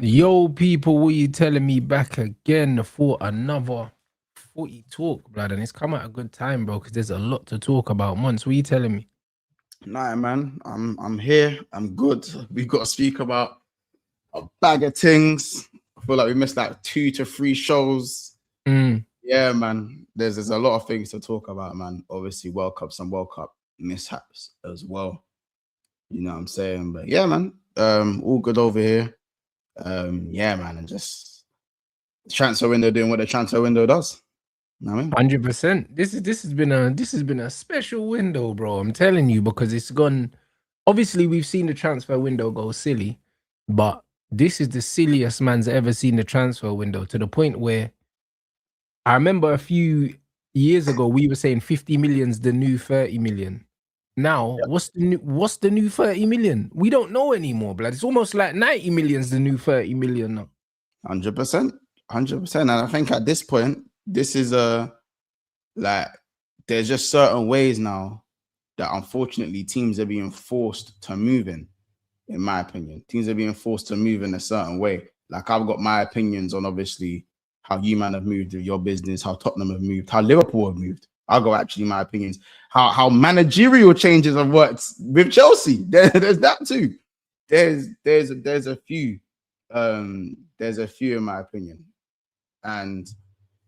Yo, people, what you telling me back again for another footy talk, blood? And it's come at a good time, bro, because there's a lot to talk about. Months, what you telling me? Nah, man, I'm here. I'm good. We've got to speak about a bag of things. I feel like we missed like 2 to 3 shows. Yeah, man. There's a lot of things to talk about, man. Obviously, some World Cup mishaps as well. You know what I'm saying? But yeah, man. All good over here. Yeah, man, and just the transfer window doing what the transfer window does. You know what I mean? 100%. This has been a special window, bro. I'm telling you, because it's gone. Obviously, we've seen the transfer window go silly, but this is the silliest man's ever seen the transfer window, to the point where I remember a few years ago we were saying 50 million's the new 30 million. Now, what's the new 30 million? We don't know anymore, blood. It's almost like 90 million's the new 30 million now. 100%. 100%. And I think at this point, this is like there's just certain ways now that unfortunately teams are being forced to move in my opinion. Teams are being forced to move in a certain way. Like, I've got my opinions on obviously how you man have moved with your business, how Tottenham have moved, how Liverpool have moved. I'll go actually my opinions. How managerial changes have worked with Chelsea. There's that too. There's a few. There's a few in my opinion. And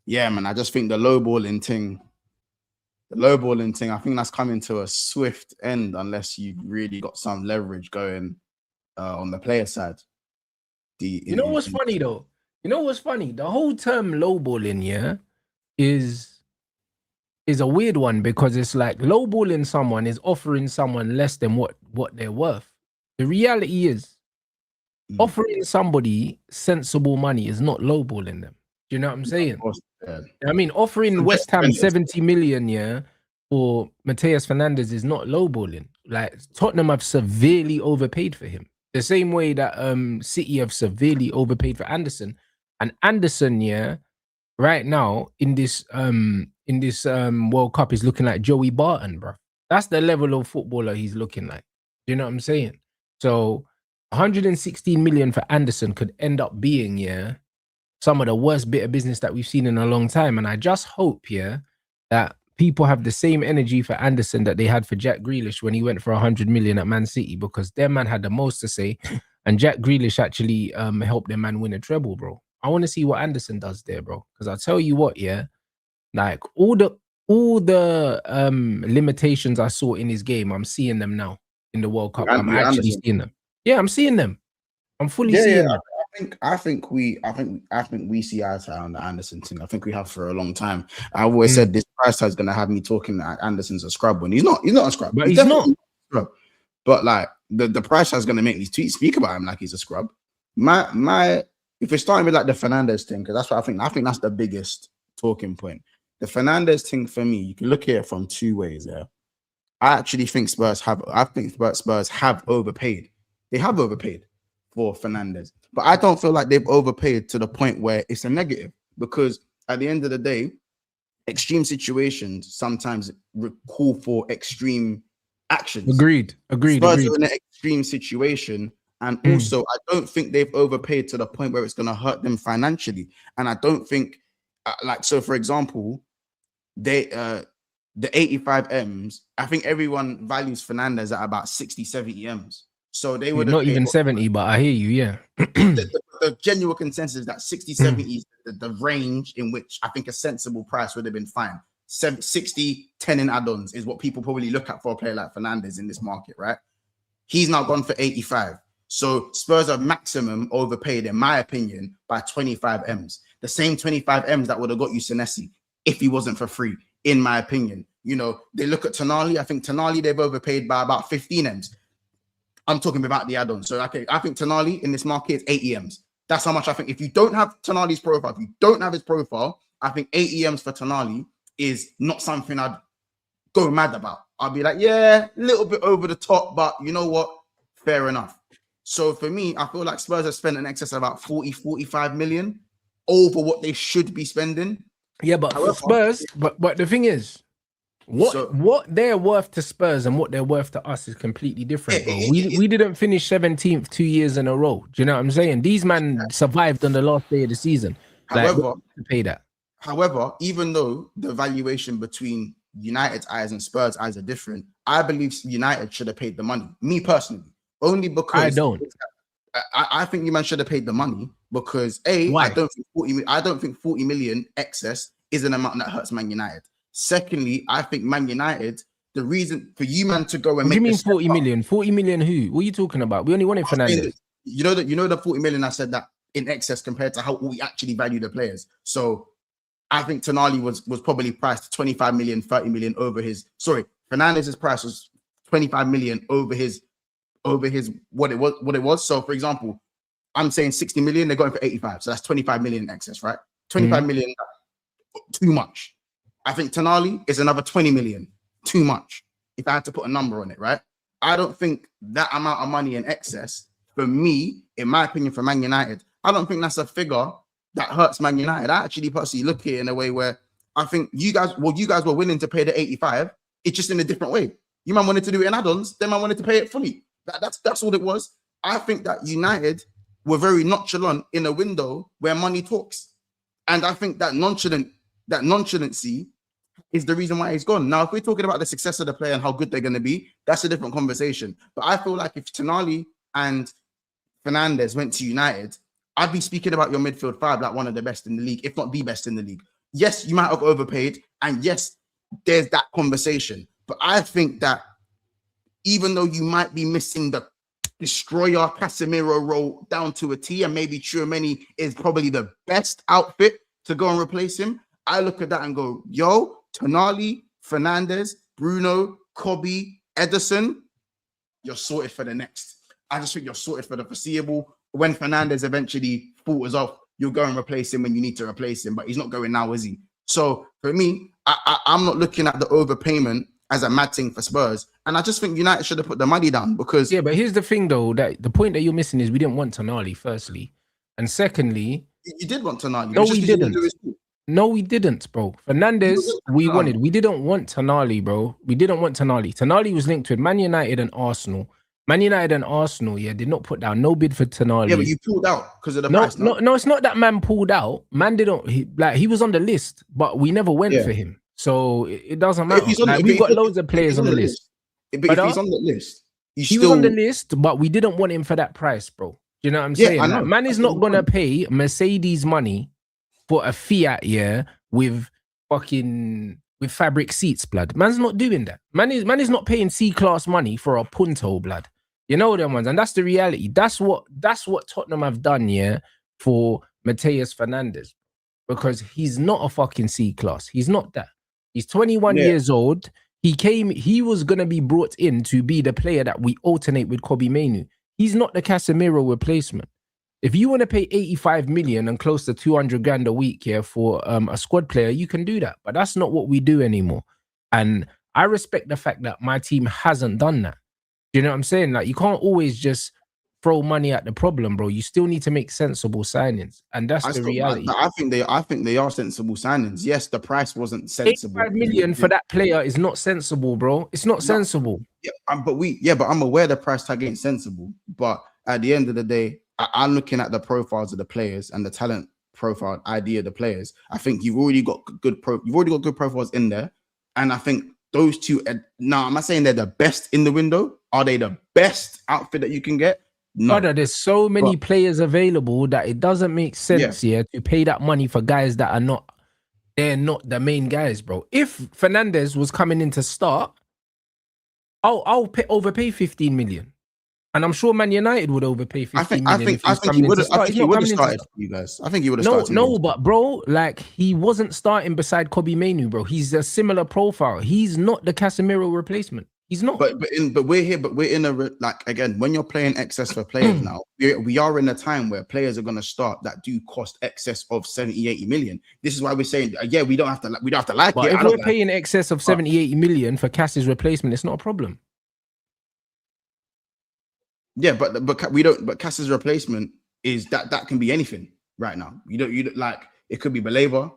yeah, man, I just think the lowballing thing, I think that's coming to a swift end unless you really got some leverage going on the player side. You know what's funny though? The whole term lowballing, yeah, is a weird one, because it's like lowballing someone is offering someone less than what they're worth. The reality is offering somebody sensible money is not lowballing them. Do you know what I'm saying? I mean, offering West Ham 70 million, yeah, for Mateus Fernandes is not lowballing. Like, Tottenham have severely overpaid for him. The same way that City have severely overpaid for Anderson. And Anderson, yeah, right now in this World Cup is looking like Joey Barton, bro. That's the level of footballer he's looking like. Do you know what I'm saying? So 116 million for Anderson could end up being, yeah, some of the worst bit of business that we've seen in a long time. And I just hope, yeah, that people have the same energy for Anderson that they had for Jack Grealish when he went for 100 million at Man City, because their man had the most to say, and Jack Grealish actually helped their man win a treble, bro. I want to see what Anderson does there, bro. Because I'll tell you what, yeah, like all the limitations I saw in his game, I'm seeing them now in the World Cup. I'm actually seeing them. Yeah, I'm seeing them. I'm fully seeing them. I think we see eye to eye on the Anderson thing. I think we have for a long time. I always said this price tag is gonna have me talking that Anderson's a scrub when he's not a scrub. But he's not a scrub. But like the price tag is gonna make these tweets speak about him like he's a scrub. If we're starting with like the Fernandes thing, because that's what I think that's the biggest talking point. The Fernandes thing for me, you can look at it from 2 ways. Yeah, I think Spurs have overpaid. They have overpaid for Fernandes, but I don't feel like they've overpaid to the point where it's a negative, because at the end of the day, extreme situations sometimes call for extreme actions. Agreed. Spurs are in an extreme situation, and also I don't think they've overpaid to the point where it's going to hurt them financially. And I don't think, so for example, the 85 M's, I think everyone values Fernandes at about 60, 70 M's. So they would not even 70, but I hear you, yeah. the genuine consensus is that 60, 70 is the range in which I think a sensible price would have been fine. 60, 10 in add-ons is what people probably look at for a player like Fernandes in this market, right? He's now gone for 85. So Spurs have maximum overpaid, in my opinion, by 25 M's. The same 25 M's that would have got you Senesi if he wasn't for free, in my opinion. You know, they look at Tonali. I think Tonali, they've overpaid by about 15 M's. I'm talking about the add-on. So okay, I think Tonali in this market is 80 M's. That's how much I think. If you don't have Tonali's profile, if you don't have his profile, I think 80 M's for Tonali is not something I'd go mad about. I'll be like, yeah, a little bit over the top, but you know what? Fair enough. So for me, I feel like Spurs have spent in excess of about 40, 45 million over what they should be spending. Yeah, but However, Spurs, but the thing is, What they're worth to Spurs and what they're worth to us is completely different, bro. We didn't finish 17th 2 years in a row. Do you know what I'm saying? These men survived on the last day of the season. However, to pay that. However, even though the valuation between United's eyes and Spurs' eyes are different, I believe United should have paid the money. Me personally, only because I don't. I think you man should have paid the money because Why? I don't think 40 million excess is an amount that hurts Man United. Secondly, I think Man United, the reason for you man to go and what make do you mean 40 million? 40 million who? What are you talking about? We only wanted Fernandes. You know the 40 million I said that in excess compared to how we actually value the players. So I think Tonali was probably priced 25 million, 30 million over his. Sorry, Fernandez's price was 25 million over his what it was. So for example, I'm saying 60 million, they're going for 85. So that's 25 million in excess, right? 25 million, too much. I think Tonali is another 20 million, too much. If I had to put a number on it, right? I don't think that amount of money in excess, for me, in my opinion, for Man United, I don't think that's a figure that hurts Man United. I actually personally look at it in a way where I think you guys were willing to pay the 85. It's just in a different way. You man wanted to do it in add-ons, then man wanted to pay it fully. That's all it was. I think that United were very nonchalant in a window where money talks. And I think that nonchalancy is the reason why he's gone. Now, if we're talking about the success of the player and how good they're going to be, that's a different conversation. But I feel like if Tonali and Fernandes went to United, I'd be speaking about your midfield five like one of the best in the league, if not the best in the league. Yes, you might have overpaid, and yes, there's that conversation. But I think that even though you might be missing the destroyer Casemiro role down to a T, and maybe Tchouaméni is probably the best outfit to go and replace him, I look at that and go, yo, Tonali, Fernandes, Bruno, Kobe, Ederson, you're sorted for the next. I just think you're sorted for the foreseeable. When Fernandes eventually falters off, you'll go and replace him when you need to replace him, but he's not going now, is he? So for me, I'm not looking at the overpayment as a mad thing for Spurs. And I just think United should have put the money down because... Yeah, but here's the thing, though, that the point that you're missing is we didn't want Tonali, firstly. And secondly... You did want Tonali. No, we didn't. No, we didn't, bro. Fernandes, we wanted. We didn't want Tonali, bro. We didn't want Tonali. Tonali was linked with Man United and Arsenal. Man United and Arsenal, yeah, did not put down no bid for Tonali. Yeah, but you pulled out because of the price. No, it's not that man pulled out. Man didn't. He was on the list, but we never went for him. So it doesn't matter. We've got loads of players on the list. But if he's on the list, he was on the list, but we didn't want him for that price, bro. You know what I'm saying? Like, man is not gonna pay Mercedes money for a Fiat, yeah, with fabric seats, blood. Man's not doing that. Man is not paying C-class money for a Punto, blood. You know them ones, and that's the reality. That's what Tottenham have done, yeah, for Mateus Fernandes, because he's not a fucking C-class. He's not that. He's 21 years old. He was gonna be brought in to be the player that we alternate with Kobe Mainoo. He's not the Casemiro replacement. If you want to pay 85 million and close to 200 grand a week here for a squad player, you can do that. But that's not what we do anymore. And I respect the fact that my team hasn't done that. You know what I'm saying? Like, you can't always just throw money at the problem, bro. You still need to make sensible signings. And that's the reality. I think they are sensible signings. Yes, the price wasn't sensible. 85 million for that player is not sensible, bro. It's not sensible. Yeah, but I'm aware the price tag ain't sensible. But at the end of the day, I'm looking at the profiles of the players and the talent profile idea of the players. I think you've already got good profiles in there, and I think those two. Now, am I saying they're the best in the window? Are they the best outfit that you can get? No. Brother, there's so many players available that it doesn't make sense here to pay that money for guys that they're not the main guys, bro. If Fernandes was coming in to start, I'll overpay 15 million. And I'm sure Man United would overpay 15 million. I think he would have started for you guys. I think he would have started. No, but bro, like, he wasn't starting beside Kobe Mainoo, bro. He's a similar profile. He's not the Casemiro replacement. He's not. But we're in a, like, again, when you're playing excess for players now, we are in a time where players are going to start that do cost excess of 70, 80 million. This is why we're saying, we don't have to like but it. If we're paying excess of 70, 80 million for Cass's replacement, it's not a problem. Yeah, but we don't. But Cass's replacement is that can be anything right now. You don't like, it could be Baleba,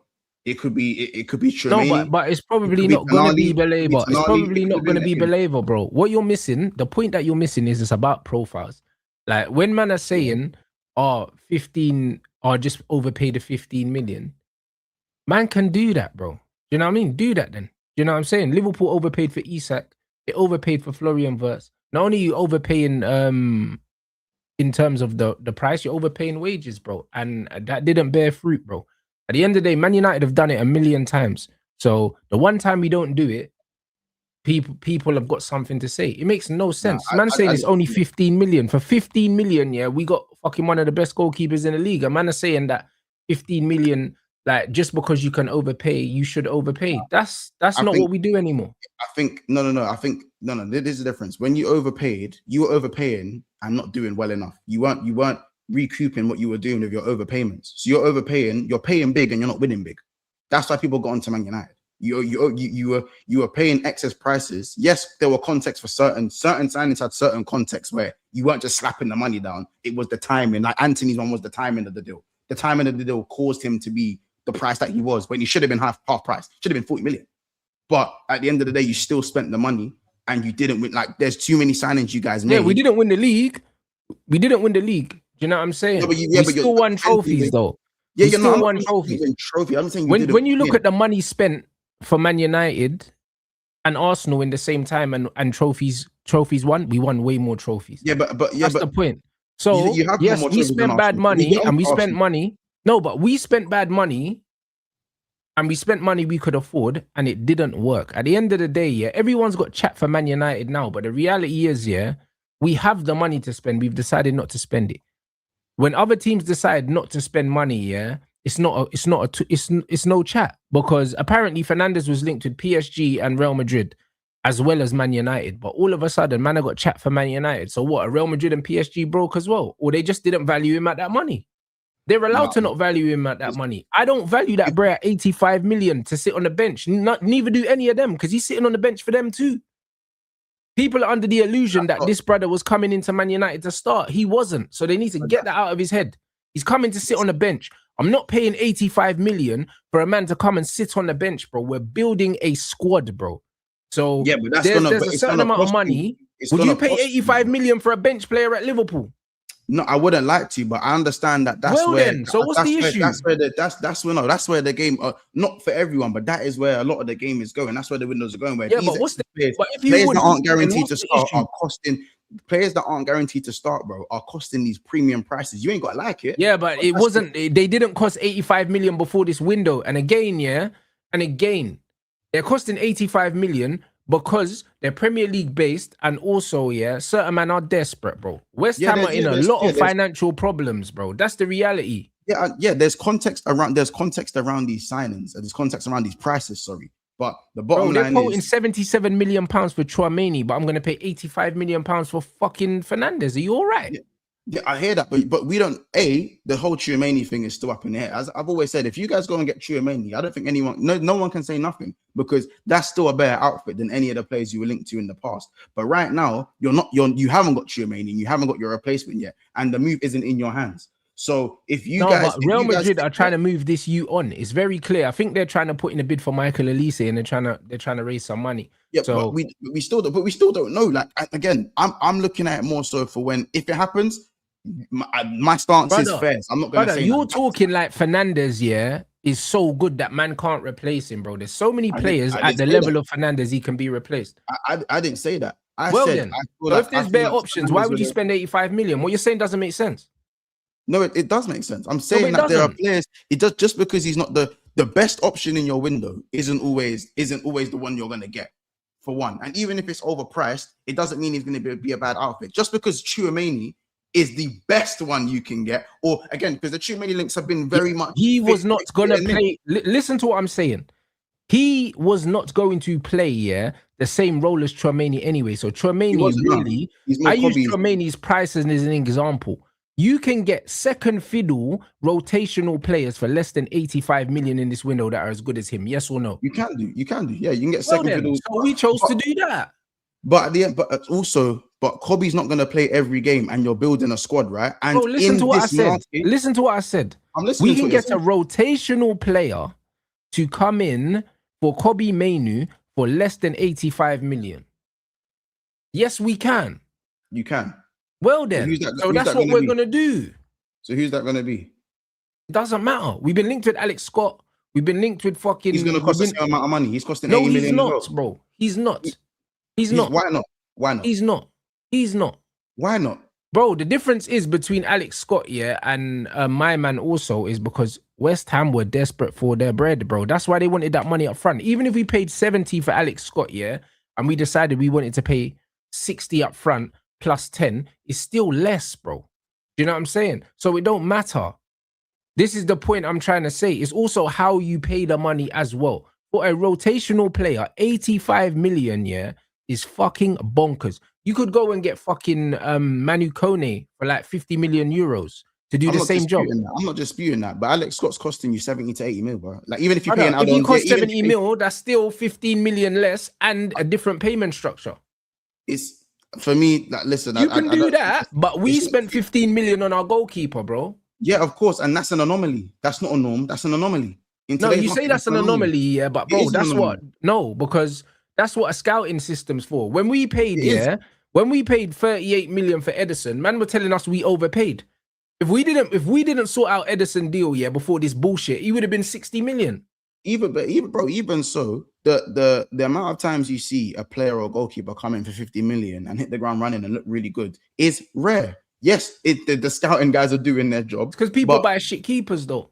It could be No, Tchouaméni. but it's probably not going to be Belabor. It's probably not going to be Belabor. Belabor, bro. What you're missing, the point that you're missing is it's about profiles. Like when man are saying, 15 or just overpay the 15 million, man can do that, bro. You know what I mean? Do that then. You know what I'm saying? Liverpool overpaid for Isak. They overpaid for Florian Wirtz. Not only you overpaying in terms of the price, you're overpaying wages, bro. And that didn't bear fruit, bro. At the end of the day, Man United have done it a million times. So the one time we don't do it, people have got something to say. It makes no sense. Man saying it's only 15 million. For 15 million, yeah, we got fucking one of the best goalkeepers in the league. A man is saying that 15 million, like just because you can overpay, you should overpay. That's not what we do anymore. I think no. There's a difference. When you overpaid, you were overpaying and not doing well enough. You weren't recouping what you were doing with your overpayments. So you're overpaying, you're paying big and you're not winning big. That's why people got onto Man United. You were paying excess prices. Yes, there were contexts for certain signings had certain contexts where you weren't just slapping the money down. It was the timing. Like Anthony's one was the timing of the deal. The timing of the deal caused him to be the price that he was when he should have been half price. Should have been 40 million. But at the end of the day, you still spent the money and you didn't win. Like there's too many signings you guys made. Yeah, we didn't win the league. We didn't win the league. Do you know what I'm saying? No, we still won trophies though. Yeah, you're not one trophy. I'm saying when you look at the money spent for Man United and Arsenal in the same time and trophies won, we won way more trophies. Yeah, but that's the point. So yes, we spent bad money and we spent money. No, but we spent bad money and we spent money we could afford and it didn't work. At the end of the day, yeah, everyone's got chat for Man United now, but the reality is, yeah, we have the money to spend. We've decided not to spend it. When other teams decide not to spend money, yeah, it's no chat, because apparently Fernandes was linked with PSG and Real Madrid as well as Man United. But all of a sudden, man, I got chat for Man United. So what? Real Madrid and PSG broke as well, or they just didn't value him at that money. They're allowed to not value him at that money. I don't value that bro at 85 million to sit on the bench. Neither do any of them, because he's sitting on the bench for them too. People are under the illusion that this brother was coming into Man United to start. He wasn't. So they need to get that out of his head. He's coming to sit on the bench. I'm not paying 85 million for a man to come and sit on the bench, bro. We're building a squad, bro. So yeah, but there's a certain amount of money. Would you pay 85 million for a bench player at Liverpool? No, I wouldn't like to, but I understand that. That's well, where. Then, so what's the issue? That's where the game. Not for everyone, but that is where a lot of the game is going. That's where the windows are going. Where yeah, but what's the players that aren't guaranteed to start are costing. Players that aren't guaranteed to start, bro, are costing these premium prices. You ain't got to like it. Yeah, but it wasn't. They didn't cost 85 million before this window, and again, they're costing 85 million. Because they're Premier League based, and also, yeah, certain men are desperate, bro. West Ham are in a lot of financial problems, bro. That's the reality. Yeah. There's context around these signings, and there's context around these prices. Sorry, but the bottom line is they're quoting 77 million pounds for Tchouaméni, but I'm going to pay 85 million pounds for fucking Fernandes. Are you all right? Yeah, I hear that, but we don't. The whole Tchouaméni thing is still up in the air. As I've always said, if you guys go and get Tchouaméni, I don't think no one can say nothing, because that's still a better outfit than any of the players you were linked to in the past. But right now, you haven't got Tchouaméni, you haven't got your replacement yet, and the move isn't in your hands. So if Real Madrid are trying to move this on, it's very clear. I think they're trying to put in a bid for Michael Elise, and they're trying to raise some money. Yeah, so but we still don't know. Like again, I'm looking at it more so for if it happens. My stance is fair. I'm not going to say you're talking like Fernandes, yeah, is so good that man can't replace him, bro. There's so many players at the level of Fernandes he can be replaced. I didn't say that. If there's bare options, why would you spend 85 million? What you're saying doesn't make sense. No, it does make sense. I'm saying that there are players. It does, just because he's not the best option in your window isn't always the one you're going to get, for one. And even if it's overpriced, it doesn't mean he's going to be a bad outfit. Just because Tchouaméni is the best one you can get, or again, because the Tchouaméni links have been very much. He was not going to play. Listen to what I'm saying. He was not going to play, the same role as Tchouaméni anyway. So Tchouaméni really, I use Tchouaméni's price as an example. You can get second fiddle rotational players for less than 85 million in this window that are as good as him. Yes or no? You can do. Yeah, you can get second fiddle. So we chose to do that. But at the end, but Kobe's not going to play every game, and you're building a squad, right? And listen to what I said. Listen to what I said. I'm listening. We can get a rotational player to come in for Kobe Mainu for less than 85 million? Yes, we can. You can. Well then, so that's what we're going to do. So who's that going to be? It doesn't matter. We've been linked with Alex Scott. We've been linked with fucking... He's going to cost us the amount of money. He's costing 80 million. No, he's not, bro. He's not. He's not. Why not? Why not? He's not. He's not. Why not? Bro, the difference is between Alex Scott, and my man also is because West Ham were desperate for their bread, bro. That's why they wanted that money up front. Even if we paid 70 for Alex Scott, and we decided we wanted to pay 60 up front plus 10, it's still less, bro. Do you know what I'm saying? So it don't matter. This is the point I'm trying to say. It's also how you pay the money as well. For a rotational player, 85 million, is fucking bonkers. You could go and get fucking Manu Kone for like 50 million euros to do the same job. I'm not disputing that, but Alex Scott's costing you 70 to 80 mil, bro. Like, even if you pay if you cost 70 mil, that's still 15 million less and a different payment structure. It's, for me, like, listen, you can do that, but we spent 15 million on our goalkeeper, bro. Yeah, of course, and that's an anomaly. That's not a norm. That's an anomaly. No, you say that's an anomaly, but bro, that's what. No, because that's what a scouting system's for. When we paid, when we paid 38 million for Edison, man were telling us we overpaid. If we didn't sort out Edison deal before this bullshit, he would have been 60 million. Even so, the amount of times you see a player or goalkeeper come in for 50 million and hit the ground running and look really good is rare. Yes, the scouting guys are doing their job because people buy shit keepers though.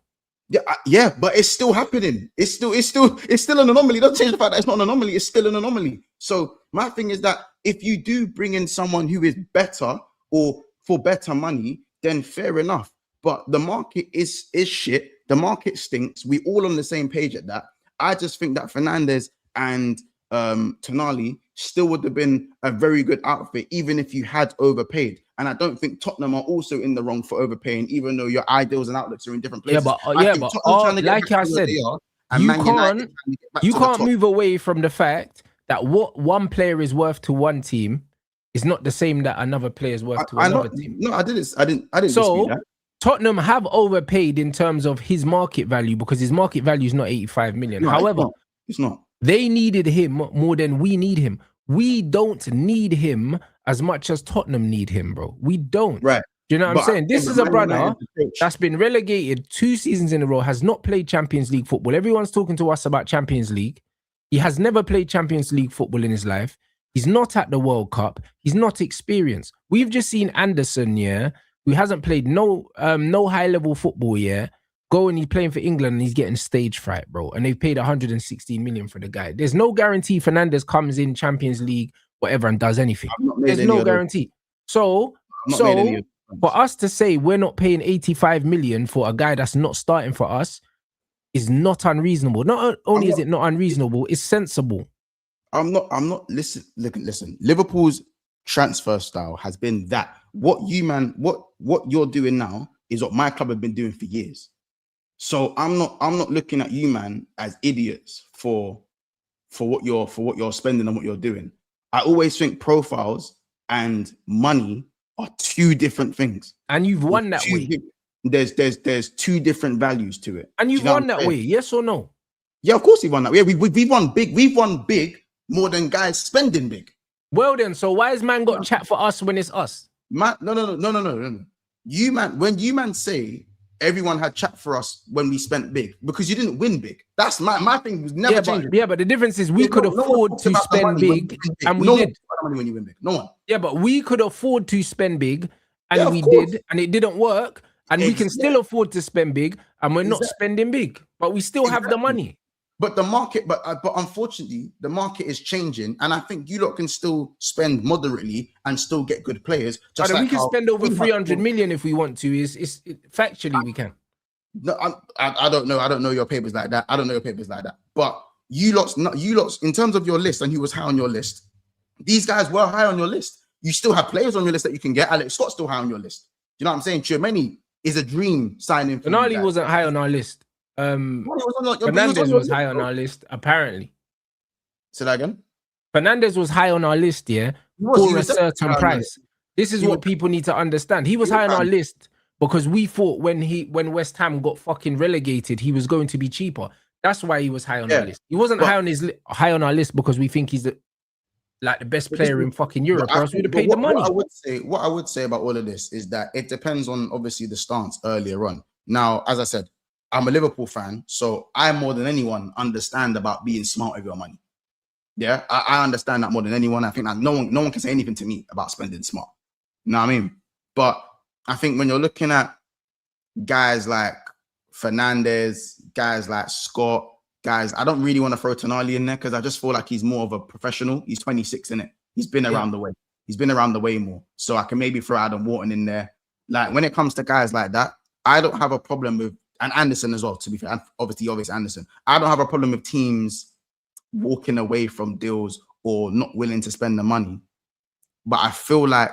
Yeah, but it's still happening. It's still an anomaly. Don't change the fact that it's not an anomaly. It's still an anomaly. So my thing is that if you do bring in someone who is better or for better money, then fair enough. But the market is shit. The market stinks. We all on the same page at that. I just think that Fernandes and Tonali still would have been a very good outfit, even if you had overpaid. And I don't think Tottenham are also in the wrong for overpaying, even though your ideals and outlets are in different places. But like I said, you can't move away from the fact that what one player is worth to one team is not the same that another player is worth to another team. No, I didn't so dispute that. Tottenham have overpaid in terms of his market value because his market value is not 85 million. No, however, it's not. They needed him more than we need him. We don't need him as much as Tottenham need him, bro. We don't. Right. Do you know what I'm saying? This is a brother that's been relegated 2 seasons in a row, has not played Champions League football. Everyone's talking to us about Champions League. He has never played Champions League football in his life. He's not at the World Cup. He's not experienced. We've just seen Anderson, who hasn't played no high-level football yet, go and he's playing for England and he's getting stage fright, bro. And they've paid 116 million for the guy. There's no guarantee Fernandes comes in Champions League, whatever, and does anything. There's no guarantee. So for us to say we're not paying 85 million for a guy that's not starting for us is not unreasonable. Not only is it not unreasonable, it's sensible. I'm not listen. Liverpool's transfer style has been that. What you're doing now is what my club have been doing for years. So I'm not looking at you, man, as idiots for what you're spending and what you're doing. I always think profiles and money are 2 different things. And you've won that way. There's 2 different values to it. And you've won that way, yes or no? Yeah, of course we've won that way. We've won big. We've won big more than guys spending big. Well then, so why has man got chat for us when it's us? Man, no. You man, when you man say everyone had chat for us when we spent big, because you didn't win big. That's my thing was never changing. But the difference is we could afford to spend big, and we did. Money when you win big. No one. Yeah, but we could afford to spend big, and we did, and it didn't work. And we can still afford to spend big, and we're not spending big, but we still have the money. But the market, but unfortunately, the market is changing, and I think you lot can still spend moderately and still get good players. Just like we can spend over 300 million if we want to. Factually we can. No, I don't know. I don't know your papers like that. But you lots, in terms of your list, and he was high on your list. These guys were high on your list. You still have players on your list that you can get. Alex Scott's still high on your list. Do you know what I'm saying? Tchouameni is a dream signing. Tonali wasn't high on our list. Fernandes was high on our list, apparently. Say that again. Fernandes was high on our list, for a certain price. This is what people need to understand. He was high on our list because we thought when West Ham got fucking relegated, he was going to be cheaper. That's why he was high on our list. He wasn't high on our list because we think he's the best player in fucking Europe, or else we'd have paid the money. What I would say about all of this is that it depends on obviously the stance earlier on. Now, as I said, I'm a Liverpool fan, so I more than anyone understand about being smart with your money. Yeah, I understand that more than anyone. I think that no one can say anything to me about spending smart. You know what I mean? But I think when you're looking at guys like Fernandes, guys like Scott, guys, I don't really want to throw Tonali in there because I just feel like he's more of a professional. He's 26, innit? He's been around the way. He's been around the way more. So I can maybe throw Adam Wharton in there. Like when it comes to guys like that, I don't have a problem with, and Anderson as well, to be fair, and obviously Anderson. I don't have a problem with teams walking away from deals or not willing to spend the money. But I feel like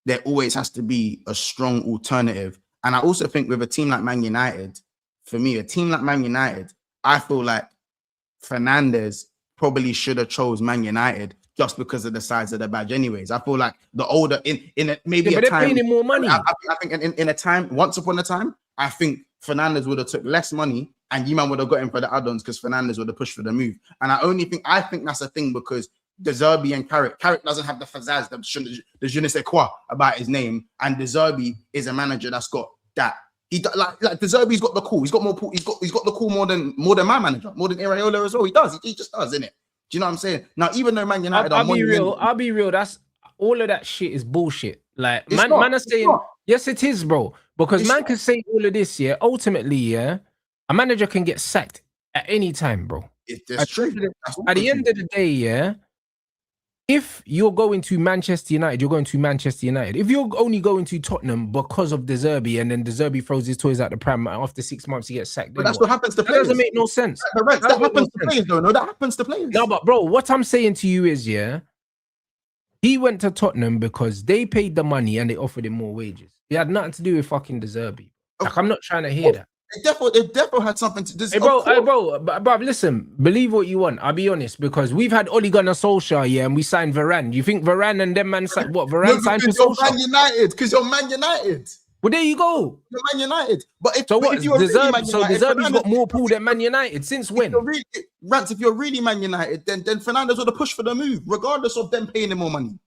there always has to be a strong alternative. And I also think with a team like Man United, for me, a team like Man United, I feel like Fernandes probably should have chose Man United just because of the size of the badge anyways. I feel like the older, maybe a time... But they're paying him more money. I think in a time, once upon a time, I think Fernandes would have took less money and you man would have got him for the add-ons because Fernandes would have pushed for the move. And I think that's a thing because De Zerbi and Carrick doesn't have the pizzazz, the je ne sais quoi about his name. And De Zerbi is a manager that's got that. He like De Zerbi's got the cool. He's got more. He's got the cool more than my manager, more than Areola as well. He does. He just does, innit? Do you know what I'm saying? Now, even though Man United, I'll be real. That's all of that shit is bullshit. Like man are saying, yes, it is, bro. Because man can say all of this, yeah. Ultimately, yeah, a manager can get sacked at any time, bro. That's true. At the end of the day, yeah. If you're going to Manchester United, you're going to Manchester United. If you're only going to Tottenham because of De Zerbi and then De Zerbi throws his toys out the pram after 6 months, he gets sacked. But that's what happens to players. That doesn't make no sense. That happens to players, though. No, that happens to players. No, but bro, what I'm saying to you is, yeah, he went to Tottenham because they paid the money and they offered him more wages. It had nothing to do with fucking De Zerbi. Like, I'm not trying to hear that. It definitely had something to do. Hey, bro, listen, believe what you want. I'll be honest, because we've had Ole Gunnar Solskjaer, yeah, and we signed Varane. You think Varane and them man signed what? Varane signed for Solskjaer? Man United, because you're Man United. Well, there you go. You're Man United. But if, so but what? If you're De United, Zerbi's got more pull than Man United. Since when? Rants, if you're really Man United, then Fernandes would have pushed for the move, regardless of them paying him more money.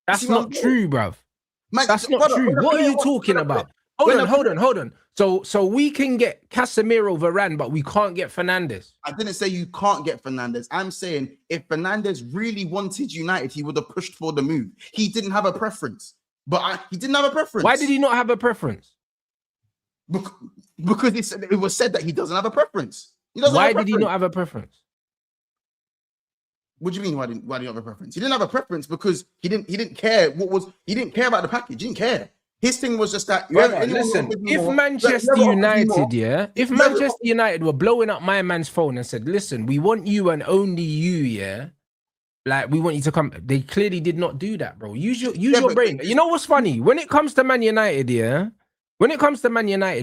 That's not true, bruv. That's not true. What are you talking about? Hold on. So we can get Casemiro, Varane, but we can't get Fernandes. I didn't say you can't get Fernandes. I'm saying if Fernandes really wanted United, he would have pushed for the move. He didn't have a preference. He didn't have a preference. Why did he not have a preference? Because it was said that he doesn't have a preference. Why did he not have a preference? What do you mean? Why didn't he have a preference? He didn't have a preference because he didn't care he didn't care about the package. He didn't care. His thing was just that. Listen, if Manchester United were blowing up my man's phone and said, "Listen, we want you and only you, yeah, like we want you to come," they clearly did not do that, bro. Use your brain. You know what's funny? When it comes to Man United, yeah,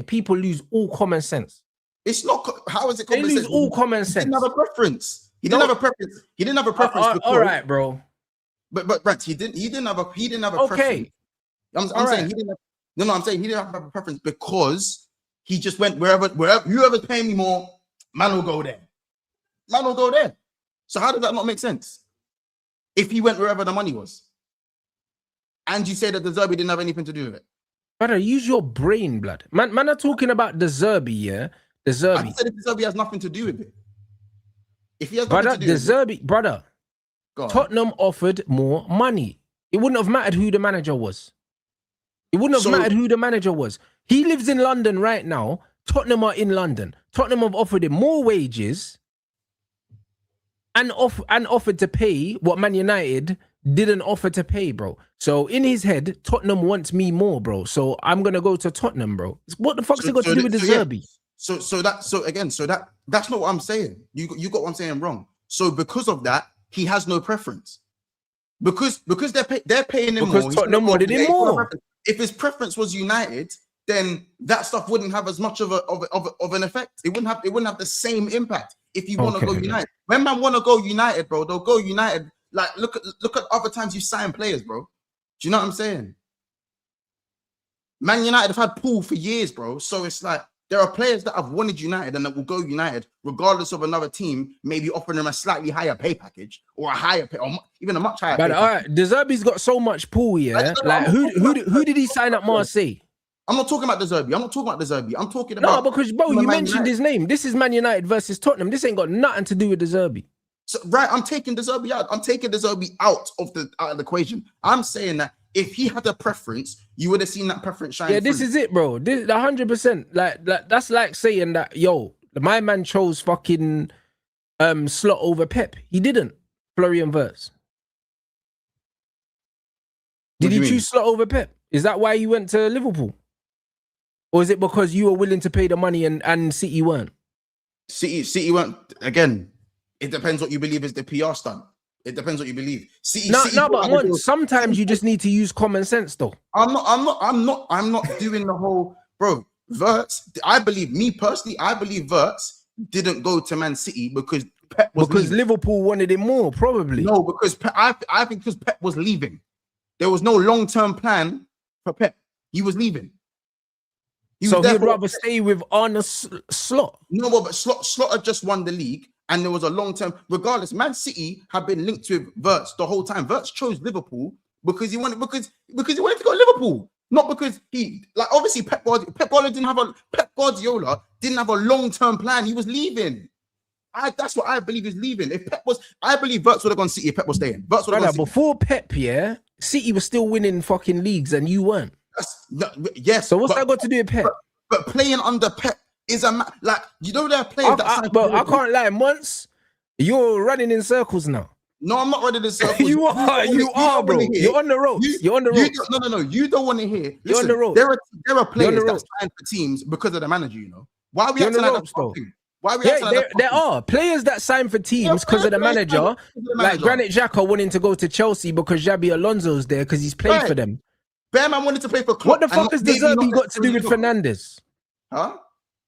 people lose all common sense. It's not. How is it common sense? They lose all common sense. He didn't have a preference. He didn't have a preference. All right, bro. But Brent, he didn't have a preference. I'm saying he didn't. I'm saying he didn't have a preference because he just went wherever whoever's paying me more, man will go there. So how does that not make sense? If he went wherever the money was, and you say that De Zerbi didn't have anything to do with it, brother, use your brain, blood. Man are talking about De Zerbi, yeah. De Zerbi. I said De Zerbi has nothing to do with it. If he has nothing to do with it, brother, Tottenham offered more money. It wouldn't have mattered who the manager was. It wouldn't have mattered who the manager was. He lives in London right now. Tottenham are in London. Tottenham have offered him more wages and offered to pay what Man United didn't offer to pay, bro. So in his head, Tottenham wants me more, bro. So I'm gonna go to Tottenham, bro. What the fuck's it got to do with De Zerbi? That's not what I'm saying. You got what I'm saying wrong. So because of that, he has no preference. Because they're paying him more. Because Tottenham wanted him more. If his preference was United, then that stuff wouldn't have as much of an effect. It wouldn't have the same impact if you want to go United. When man want to go United, bro, they'll go United. Like look at other times you sign players, bro. Do you know what I'm saying? Man United have had Poole for years, bro. So it's like There are players that have wanted United and that will go United regardless of another team maybe offering them a slightly higher pay package or a higher pay, or even a much higher. But all right, De Zerbi's got so much pull, yeah. Like who did he sign up Marseille? I'm not talking about De Zerbi. I'm talking about because bro, you mentioned his name. This is Man United versus Tottenham. This ain't got nothing to do with De Zerbi. So, right, I'm taking De Zerbi out. I'm taking De Zerbi out of the equation. I'm saying that if he had a preference, you would have seen that preference shine. Yeah, this is it, bro. This 100%. Like that's like saying that, yo, my man chose fucking Slot over Pep. He didn't. Florian Wirtz. Did he choose Slot over Pep? Is that why he went to Liverpool? Or is it because you were willing to pay the money and City weren't? City weren't. Again, it depends what you believe is the PR stunt. It depends what you believe. City, but sometimes you just need to use common sense, though. I'm not doing the whole, bro. Wirtz, I believe Wirtz didn't go to Man City because Pep was leaving. Liverpool wanted him more, probably. No, because I think because Pep was leaving. There was no long-term plan for Pep. He was leaving. So he'd rather stay with Arne Slot. No, but Slot had just won the league, and there was a long-term. Regardless, Man City have been linked with Wirtz the whole time. Wirtz chose Liverpool because he wanted to go to Liverpool, not because he obviously Pep Guardiola didn't have a long-term plan. He was leaving. That's what I believe is leaving. I believe Wirtz would have gone City if Pep was staying. Before Pep, yeah, City was still winning fucking leagues and you weren't. Yes. So what's that got to do with Pep? But playing under Pep is there are players I can't lie. Once you're running in circles now. No, I'm not running in circles. you are, bro. You're on the ropes. You're on the ropes. No. You don't want to hear. Listen, you're on the ropes. There are players that sign for teams because of the manager. You know why are we acting like that? Why are we acting like that? There are players that sign for teams because of the manager. Like Granit Xhaka wanting to go to Chelsea because Xabi Alonso's there because he's played for them. Bearman wanted to play for Klopp. What the fuck has De Zerbi got to do with Fernandes? Huh?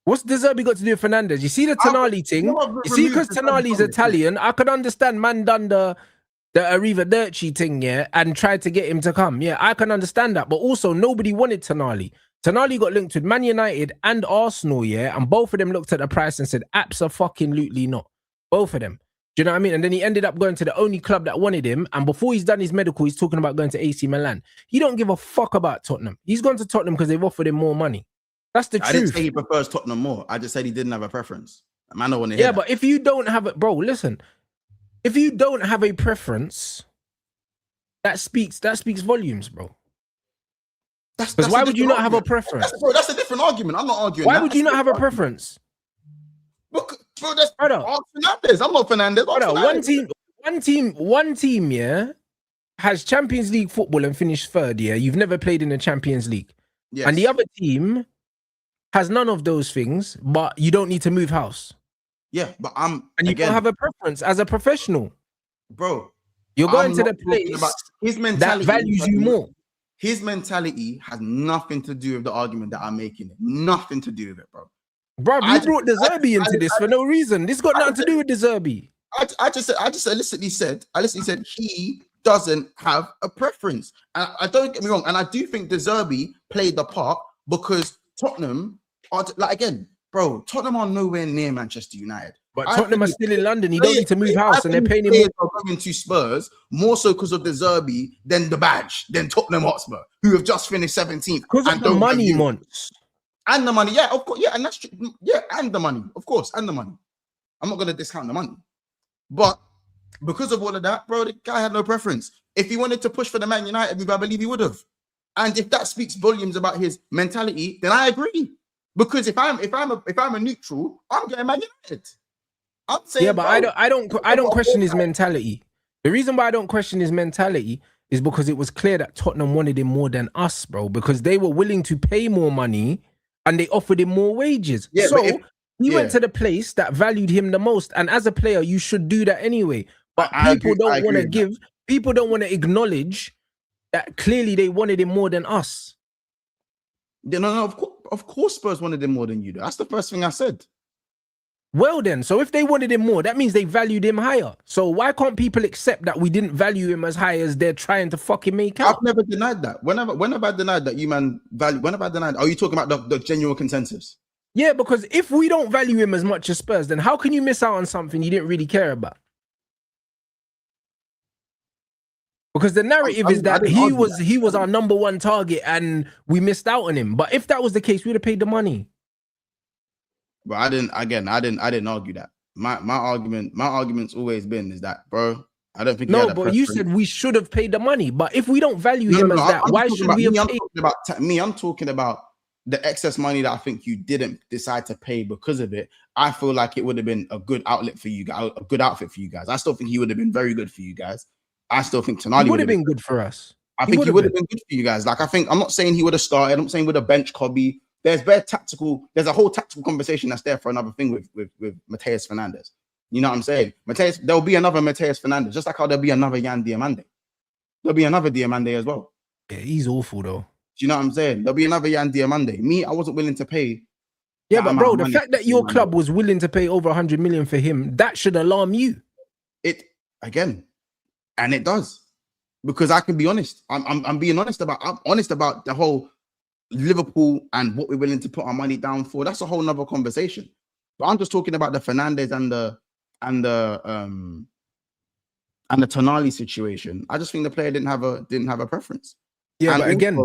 What's De Zerbi got to do with Fernandes? You see the Tonali thing? You see, because Tonali's Italian, I could understand man done the Arrivederci thing, yeah, and tried to get him to come. Yeah, I can understand that. But also, nobody wanted Tonali. Tonali got linked with Man United and Arsenal, yeah, and both of them looked at the price and said, abso-fucking-lutely not. Both of them. Do you know what I mean? And then he ended up going to the only club that wanted him. And before he's done his medical, he's talking about going to AC Milan. He don't give a fuck about Tottenham. He's gone to Tottenham because they've offered him more money. That's the truth. I didn't say he prefers Tottenham more. I just said he didn't have a preference. Man, I want to hear that. But if you don't have it, bro, listen. If you don't have a preference, that speaks volumes, bro. Because why would you not have a preference? That's a different argument. I'm not arguing. Why would you not have a preference? Look, bro, that's Fernandes. I'm not Fernandes. One team, yeah, has Champions League football and finished third, yeah. You've never played in the Champions League. Yes. And the other team has none of those things, but you don't need to move house. Yeah, but you don't have a preference as a professional. Bro, you're going to the place his mentality that values you more. His mentality has nothing to do with the argument that I'm making. Nothing to do with it, bro. Bro, you brought De Zerbi into this for no reason. This got nothing to do with De Zerbi. I just illicitly said he doesn't have a preference. And I don't get me wrong, and I do think De Zerbi played the part because Tottenham are Tottenham are nowhere near Manchester United. But Tottenham are still in London. He don't need to move house, and they're paying him more. Going to Spurs more so because of De Zerbi than the badge, than Tottenham Hotspur, who have just finished 17th. Because of the money, Monts. And the money, yeah, of course, yeah, and that's true. Yeah, and the money, of course, and the money. I'm not going to discount the money. But because of all of that, bro, the guy had no preference. If he wanted to push for the Man United move, I believe he would have. And if that speaks volumes about his mentality, then I agree. Because if I'm a neutral, I'm getting Man United. I'm saying, yeah, but I don't question his mentality. The reason why I don't question his mentality is because it was clear that Tottenham wanted him more than us, bro. Because they were willing to pay more money and they offered him more wages. Yeah, so he went to the place that valued him the most. And as a player, you should do that anyway. But people don't want to acknowledge that clearly they wanted him more than us. Yeah, no, of course Spurs wanted him more than you do. That's the first thing I said. Well then, so if they wanted him more, that means they valued him higher. So why can't people accept that we didn't value him as high as they're trying to fucking make out? I've never denied that. When have I denied that you man value? When have I denied? Are you talking about the genuine consensus? Yeah, because if we don't value him as much as Spurs, then how can you miss out on something you didn't really care about? Because the narrative is that he was our number one target and we missed out on him. But if that was the case, we'd have paid the money. But I didn't argue that. My argument's always been is that, bro, I don't think but you said we should have paid the money. But if we don't value him as that, why should we have paid? I'm talking about the excess money that I think you didn't decide to pay because of it. I feel like it would have been a good outlet for you guys, a good outfit for you guys. I still think he would have been very good for you guys. I still think Tonali would have been good for us. I think he would have been good for you guys. Like, I'm not saying he would have started. I'm saying with a bench Kobe. There's a whole tactical conversation that's there for another thing with Mateus Fernandes. You know what I'm saying? There'll be another Mateus Fernandes, just like how there'll be another Yan Diamande. There'll be another Diamande as well. Yeah, he's awful though. Do you know what I'm saying? There'll be another Yan Diamande. Me, I wasn't willing to pay. Yeah, but bro, the fact that your club was willing to pay over 100 million for him, that should alarm you. And it does, because I can be honest. I'm being honest about the whole Liverpool and what we're willing to put our money down for. That's a whole nother conversation. But I'm just talking about the Fernandes and the Tonali situation. I just think the player didn't have a preference. Yeah, and but again,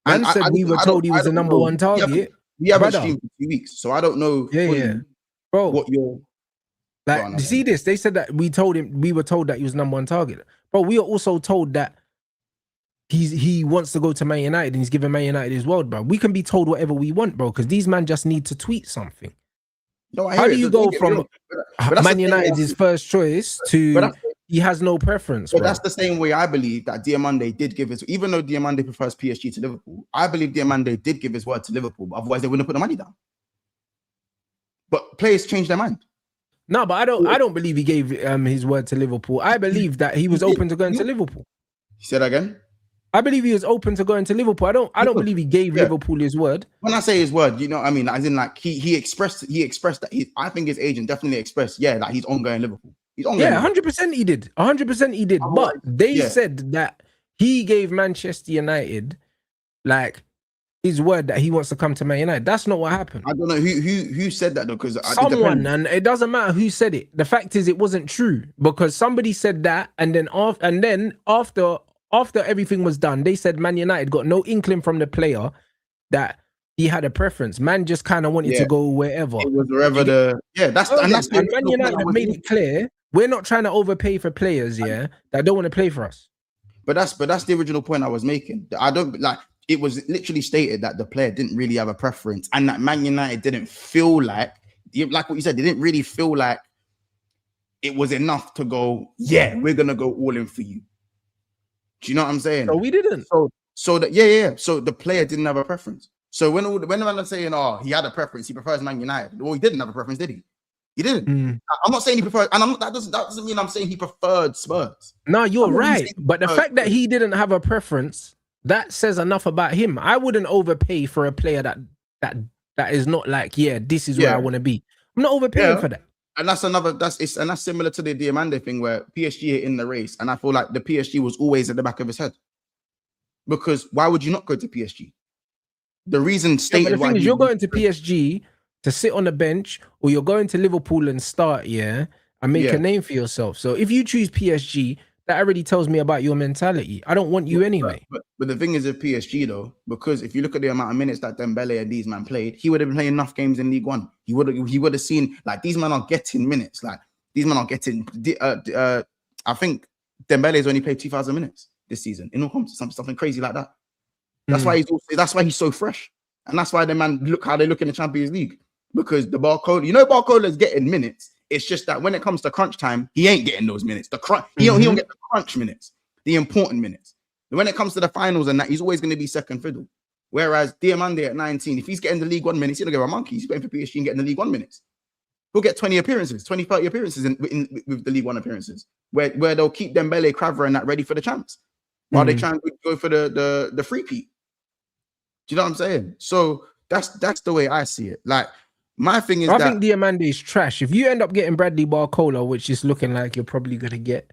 man said we were told he was the number one target. We haven't streamed for 2 weeks, so I don't know. Bro, what you're. Like, you see this? They said that we were told that he was number one target. But we are also told that he wants to go to Man United and he's giving Man United his world, bro. We can be told whatever we want, bro, because these men just need to tweet something. No, how do you go from Man United his first choice to he has no preference? But that's the same way I believe that Diamande did give his, even though Diamande prefers PSG to Liverpool, I believe Diamande did give his word to Liverpool, but otherwise they wouldn't put the money down. But players change their mind. No, but I don't believe he gave his word to Liverpool. I believe that he was open to going to Liverpool. You said again? I believe he was open to going to Liverpool. I don't believe he gave Liverpool his word. When I say his word, you know what I mean? As in, like, he expressed that I think his agent definitely expressed, that he's on going Liverpool. He's on going 100% he did. 100% he did. But they said that he gave Manchester United, like, his word that he wants to come to Man United. That's not what happened. I don't know who said that though, because someone, and it doesn't matter who said it. The fact is, it wasn't true, because somebody said that, and then after everything was done, they said Man United got no inkling from the player that he had a preference. Man just kind of wanted to go wherever. It was wherever and Man United have made it clear we're not trying to overpay for players, that don't want to play for us. But that's the original point I was making. I don't like. It was literally stated that the player didn't really have a preference, and that Man United didn't feel like what you said, they didn't really feel like it was enough to go, we're going to go all in for you. Do you know what I'm saying? No, we didn't. So the player didn't have a preference. So when I'm saying, he had a preference, he prefers Man United. Well, he didn't have a preference, did he? He didn't. I'm not saying he preferred, and that doesn't mean I'm saying he preferred Spurs. No, you're right. But the fact that he didn't have a preference, that says enough about him. I wouldn't overpay for a player that is not like, this is where I want to be. I'm not overpaying for that. And that's similar to the Diamande thing, where PSG are in the race, and I feel like the PSG was always at the back of his head. Because why would you not go to PSG? The reason stated why you're going to PSG to sit on the bench, or you're going to Liverpool and start, and make a name for yourself. So if you choose PSG, that already tells me about your mentality. I don't want you anyway. But the thing is with PSG though, because if you look at the amount of minutes that Dembele and these men played, he would have been playing enough games in League One. He would have seen, like, these men are getting minutes. Like, these men are getting. I think Dembele's only played 2,000 minutes this season in all competitions, something crazy like that. That's why he's so fresh, and that's why the man look how they look in the Champions League, because the Barcola, Barcola's getting minutes. It's just that when it comes to crunch time, he ain't getting those minutes. He don't get the crunch minutes, the important minutes. And when it comes to the finals and that, he's always going to be second fiddle. Whereas Diamande at 19, if he's getting the League One minutes, he don't give a monkey. He's playing for PSG and getting the League One minutes. He'll get 20 appearances, 20, 30 appearances with the League One appearances, where they'll keep Dembele, Cravath, and that ready for the champs while they try and go for the free-peat. Do you know what I'm saying? So that's the way I see it. Like, my thing is, I think Diamande is trash. If you end up getting Bradley Barcola, which is looking like you're probably going to get,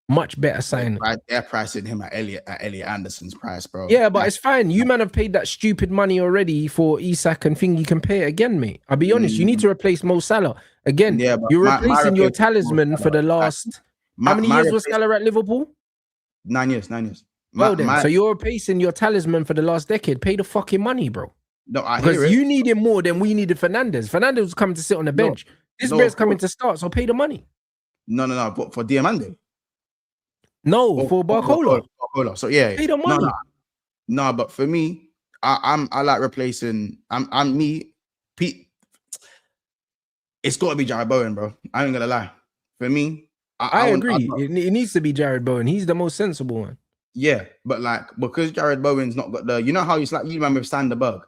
Much better signing. They're pricing him at Elliot Anderson's price, bro. Yeah, but it's fine. You man have paid that stupid money already for Isak and thing. You can pay it again, mate. I'll be honest. You need to replace Mo Salah again. Yeah, but you're replacing your talisman for the last. How many years was Salah at Liverpool? 9 years. So you're replacing your talisman for the last decade. Pay the fucking money, bro. No, because you need him more than we needed Fernandes. Fernandes was coming to sit on the bench. This bear's coming to start, so pay the money. No, but for Diamande. No, for Barcola. So yeah, pay the money. No, but for me, I like replacing. I'm me, Pete. It's got to be Jarrod Bowen, bro. I ain't gonna lie. For me, I agree. It needs to be Jarrod Bowen. He's the most sensible one. Yeah, but like because Jarrod Bowen's not got the, you know how it's like you remember Sander Berg.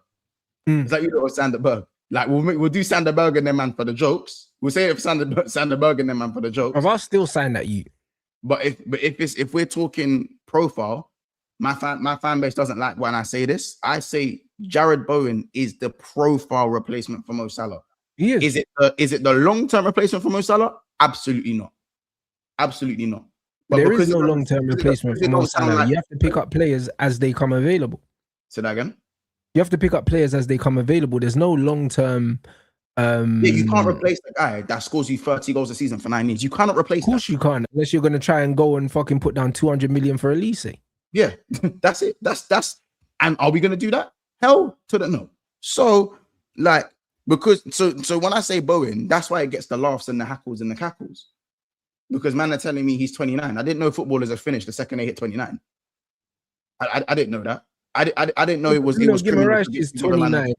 It's like you know Sander Berg. Like we'll do Sander Berg and then man for the jokes. We'll say if Sander Berg and then man for the jokes. I'll still sign that you. But if we're talking profile, my fan base doesn't like when I say this. I say Jarrod Bowen is the profile replacement for Mo Salah. He is. Is it the long-term replacement for Mo Salah? Absolutely not. Absolutely not. But there is no long-term replacement for Mo Salah. You have to pick up players as they come available. Say that again. You have to pick up players as they come available. There's no long-term. Yeah, you can't replace the guy that scores you 30 goals a season for 9 years. You cannot replace. Of course, you can't, unless you're going to try and go and fucking put down 200 million for Elise. Yeah, that's it. That's. And are we going to do that? Hell to the no. So like because so when I say Bowen, that's why it gets the laughs and the hackles and the cackles. Because man are telling me he's 29. I didn't know footballers are finished the second they hit 29. I didn't know that. I didn't know it was. Guimaraes is 29.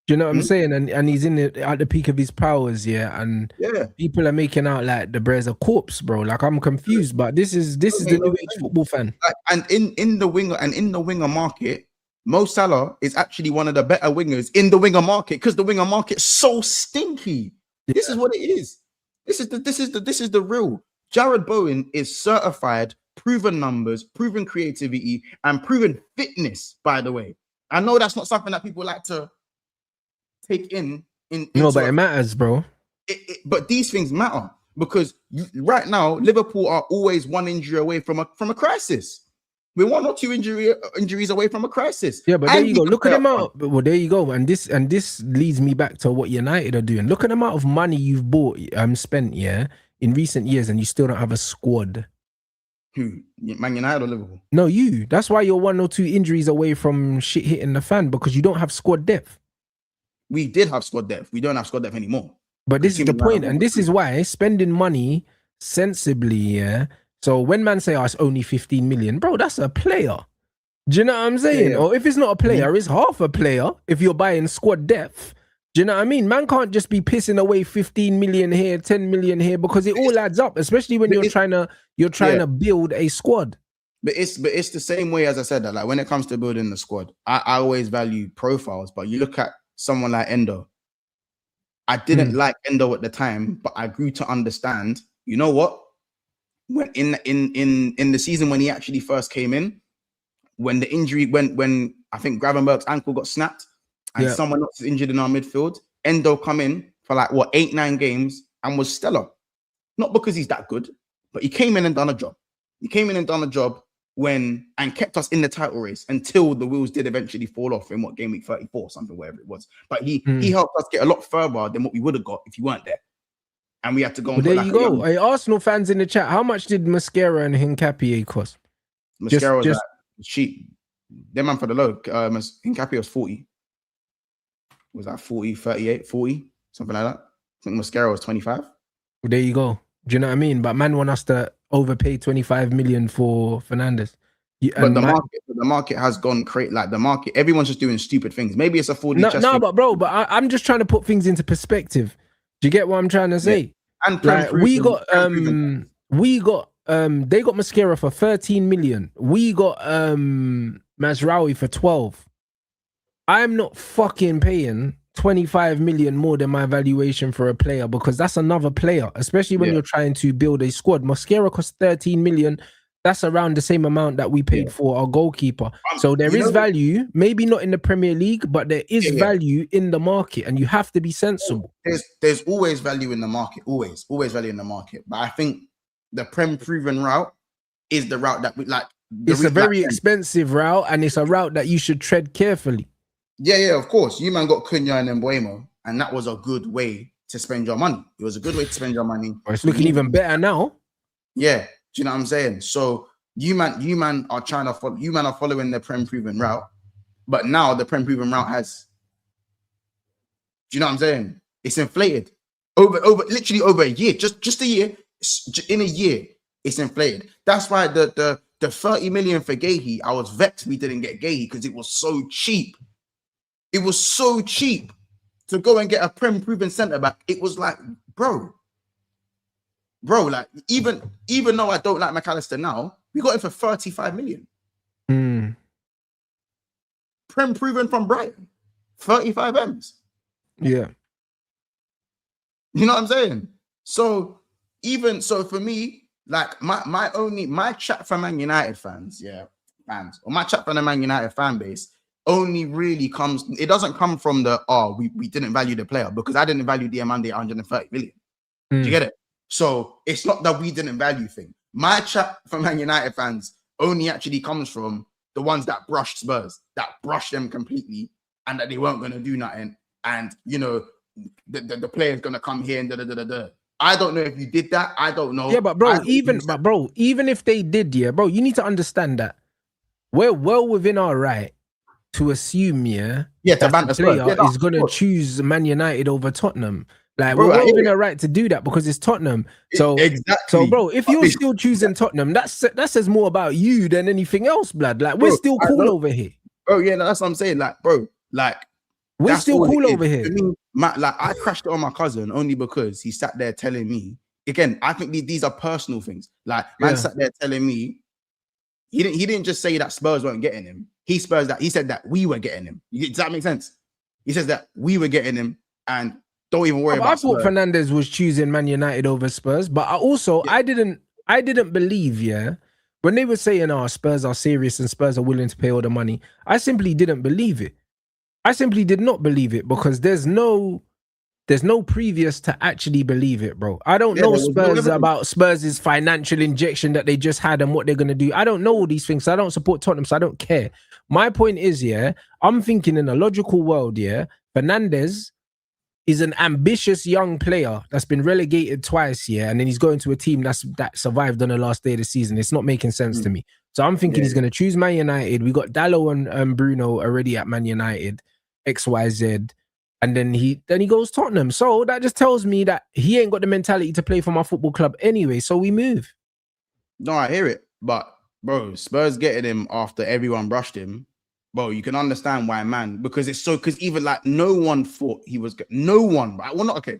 Do you know what I'm saying? And he's at the peak of his powers, yeah. And people are making out like the Brez a corpse, bro. Like I'm confused, but this is the new age football fan. And in the winger market, Mo Salah is actually one of the better wingers in the winger market because the winger market's so stinky. Yeah. This is what it is. This is the real. Jarrod Bowen is certified, proven numbers, proven creativity, and proven fitness. By the way, I know that's not something that people like to take in. No, but it matters, bro. But these things matter because right now Liverpool are always one injury away from a crisis. We're 1 or 2 injuries away from a crisis. Yeah, but there you go. Look at the amount. Well, there you go. And this leads me back to what United are doing. Look at the amount of money you've spent, in recent years, and you still don't have a squad. Who? Man United or Liverpool? No, you. That's why you're 1 or 2 injuries away from shit hitting the fan because you don't have squad depth. We did have squad depth. We don't have squad depth anymore. But this is the point, and this is why spending money sensibly, So when man say, it's only 15 million, bro, that's a player. Do you know what I'm saying? Yeah. Or if it's not a player, it's half a player if you're buying squad depth. Do you know what I mean? Man can't just be pissing away 15 million here, 10 million here, because it all adds up, especially when you're trying to build a squad. But it's the same way as I said that, like when it comes to building the squad, I always value profiles, but you look at someone like Endo. I didn't like Endo at the time, but I grew to understand, you know what? When in the season when he actually first came in, when the injury, when I think Gravenberg's ankle got snapped and someone else is injured in our midfield, Endo come in for like 8-9 games and was stellar. Not because he's that good, but he came in and done a job. He came in and done a job and kept us in the title race until the wheels did eventually fall off in game week 34, something, whatever it was. But he helped us get a lot further than what we would have got if you weren't there. And we had to go on. Well, there you go. Hey, Arsenal fans in the chat, how much did Mascara and Hincapié cost? Mascara was cheap. Them man for the low. Hincapié was 40. Was that 40, 38, 40? Something like that. I think Mascara was 25. Well, there you go. Do you know what I mean? But man want us to overpay 25 million for Fernandes. But the market has gone crazy. Like the market, everyone's just doing stupid things. Maybe it's a 4D. No, but bro, I'm just trying to put things into perspective. Do you get what I'm trying to say? Yeah. And like, they got Mascara for 13 million. We got Mazraoui for 12. I'm not fucking paying 25 million more than my valuation for a player because that's another player, especially when you're trying to build a squad. Mascara costs 13 million. That's around the same amount that we paid for our goalkeeper. So there is value, maybe not in the Premier League, but there is value in the market, and you have to be sensible. There's always value in the market, always value in the market. But I think the Prem proven route is the route that we like. It's a very expensive route, and it's a route that you should tread carefully. Yeah, of course. You man got Cunha and Mbuemo, and that was a good way to spend your money. It was a good way to spend your money. It's looking even better now. Yeah, do you know what I'm saying? So you man are trying to follow. You man are following the Prem proven route, but now the Prem proven route has. Do you know what I'm saying? It's inflated literally over a year, just a year. In a year, it's inflated. That's why the 30 million for Gahey, I was vexed we didn't get Gahey because it was so cheap. It was so cheap to go and get a Prem proven centre back. It was like, bro, like even though I don't like McAllister now, we got him for 35 million. Prem proven from Brighton, 35 M's. Yeah. You know what I'm saying? So for me, like my chat for Man United fans, or my chat for the Man United fan base only really comes, it doesn't come from the, we didn't value the player, because I didn't value Diamande 130 million. Do you get it? So it's not that we didn't value thing. My chat for Man United fans only actually comes from the ones that brushed Spurs, that brushed them completely, and that they weren't going to do nothing. And, you know, the player's going to come here and da-da-da-da-da. I don't know if you did that. I don't know. Yeah, but bro, even if they did, bro, you need to understand that we're well within our right to assume, that the player is going to choose Man United over Tottenham. Like, bro, we're well within our right to do that because it's Tottenham. So, So, bro, if you're still choosing Tottenham, that says more about you than anything else, blood. Like, we're still cool over here. Bro, yeah, that's what I'm saying. Like, bro, like, we're still cool over here. I mean, like, I crashed it on my cousin only because he sat there telling me. Again, I think these are personal things. Like, man sat there telling me he didn't just say that Spurs weren't getting him. He said that we were getting him. Does that make sense? He says that we were getting him, and don't even worry about. I thought Fernandes was choosing Man United over Spurs, but I didn't believe, when they were saying, Spurs are serious and Spurs are willing to pay all the money. I simply didn't believe it. I simply did not believe it because there's no previous to actually believe it, bro. I don't know about Spurs' financial injection that they just had and what they're going to do. I don't know all these things. So I don't support Tottenham, so I don't care. My point is, I'm thinking in a logical world, Fernandes is an ambitious young player that's been relegated twice, and then he's going to a team that survived on the last day of the season. It's not making sense to me. So I'm thinking he's going to choose Man United. We got Dallo and Bruno already at Man United, XYZ. And then he goes Tottenham. So that just tells me that he ain't got the mentality to play for my football club anyway. So we move. No, I hear it. But, bro, Spurs getting him after everyone brushed him. Bro, you can understand why, man. Because even like no one thought he was good. No one. Well, not okay.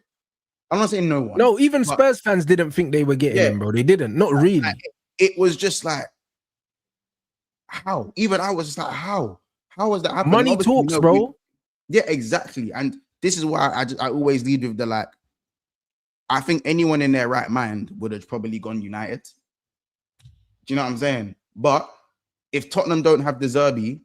I'm not saying no one. No, even Spurs fans didn't think they were getting him, bro. They didn't. Not really. Like, it was just like, how? Even I was just like, how? How was that happening? Money talks, bro. Yeah, exactly. And this is why I always lead with the like, I think anyone in their right mind would have probably gone United. Do you know what I'm saying? But if Tottenham don't have the Zerbi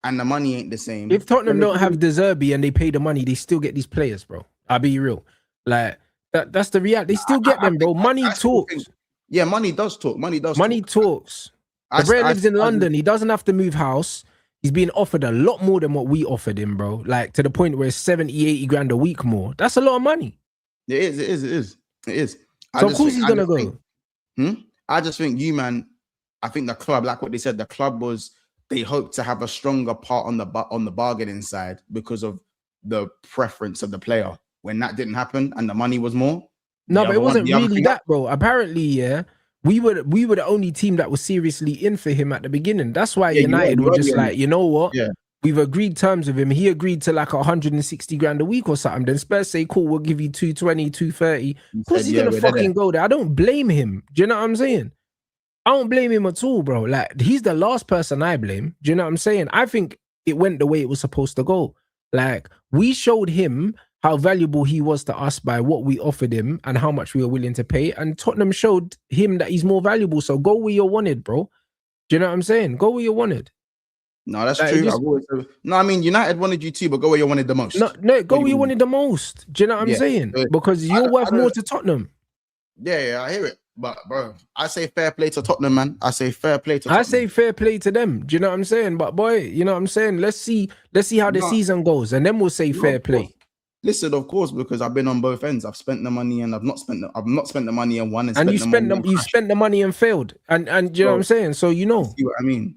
and the money ain't the same. If Tottenham don't have the Zerbi and they pay the money, they still get these players, bro. I'll be real. Like, that's the reality. They still get them, bro. Money talks. Yeah, money does talk. Money talks. The Bray lives in London. He doesn't have to move house. He's being offered a lot more than what we offered him, bro. Like, to the point where it's 70, 80 grand a week more. That's a lot of money. It is. So of course he's going to go. I just think I think the club, like what they said, the club they hoped to have a stronger part on the bargaining side because of the preference of the player. When that didn't happen and the money was more. No, but it wasn't really that, bro. Apparently, we were the only team that was seriously in for him at the beginning. That's why United were just like, you know what? Yeah. We've agreed terms with him. He agreed to like 160 grand a week or something. Then Spurs say, cool, we'll give you 220, 230. Of course he's going to fucking go there. I don't blame him. Do you know what I'm saying? I don't blame him at all, bro. Like, he's the last person I blame. Do you know what I'm saying? I think it went the way it was supposed to go. Like, we showed him how valuable he was to us by what we offered him and how much we were willing to pay. And Tottenham showed him that he's more valuable. So go where you're wanted, bro. Do you know what I'm saying? Go where you're wanted. No, that's true. No, I mean, United wanted you too, but go where you wanted the most. No, go where you wanted the most. Do you know what I'm saying? Because you're worth more to Tottenham. Yeah, I hear it. But bro, I say fair play to Tottenham, man. I say fair play to Tottenham. I say fair play to them. Do you know what I'm saying? But boy, you know what I'm saying? Let's see how the season goes, and then we'll say fair play. Listen, of course, because I've been on both ends. I've spent the money and I've not spent the money and one and you spent the money and failed. And you know what I'm saying? So you know. See what I mean?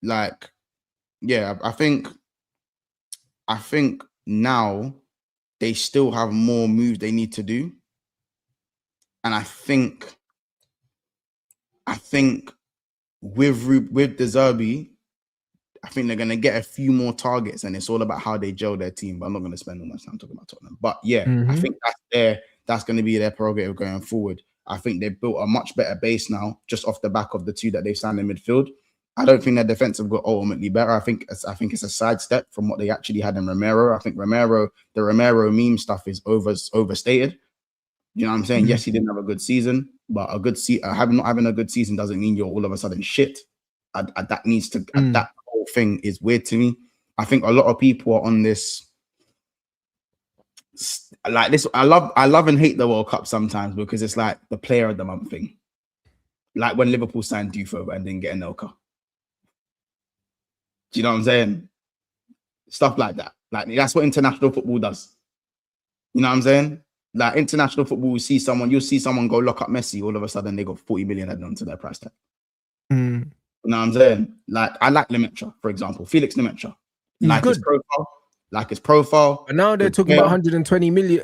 Like, yeah, I think now they still have more moves they need to do. And I think with De Zerbi, I think they're gonna get a few more targets, and it's all about how they gel their team. But I'm not gonna spend all my time talking about Tottenham. But yeah, I think that's gonna be their prerogative going forward. I think they've built a much better base now, just off the back of the two that they've signed in midfield. I don't think their defense have got ultimately better. I think it's a sidestep from what they actually had in Romero. I think the Romero meme stuff is overstated. You know what I'm saying? Yes, he didn't have a good season, but not having a good season doesn't mean you're all of a sudden shit. That whole thing is weird to me. I think a lot of people are on this like this. I love and hate the World Cup sometimes because it's like the player of the month thing. Like when Liverpool signed Dufo and didn't get an Elka. Do you know what I'm saying? Stuff like that. Like that's what international football does. You know what I'm saying? Like international football, you'll see someone go lock up Messi, all of a sudden they got 40 million added onto their price tag. You know what I'm saying? Like I like Lemaitre, for example, Felix Lemaitre. Like his profile. But now they're talking about 120 million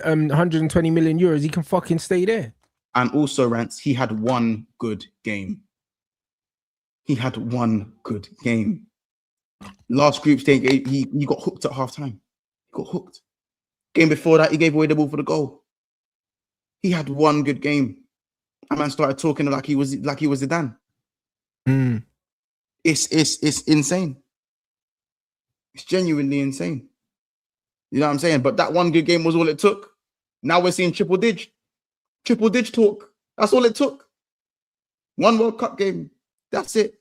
euros. He can fucking stay there. And also, Rants, he had one good game. Last group stage, he got hooked at halftime. He got hooked. Game before that, he gave away the ball for the goal. He had one good game. A man started talking like he was Zidane. It's insane. It's genuinely insane. You know what I'm saying? But that one good game was all it took. Now we're seeing triple dig talk. That's all it took. One World Cup game. That's it.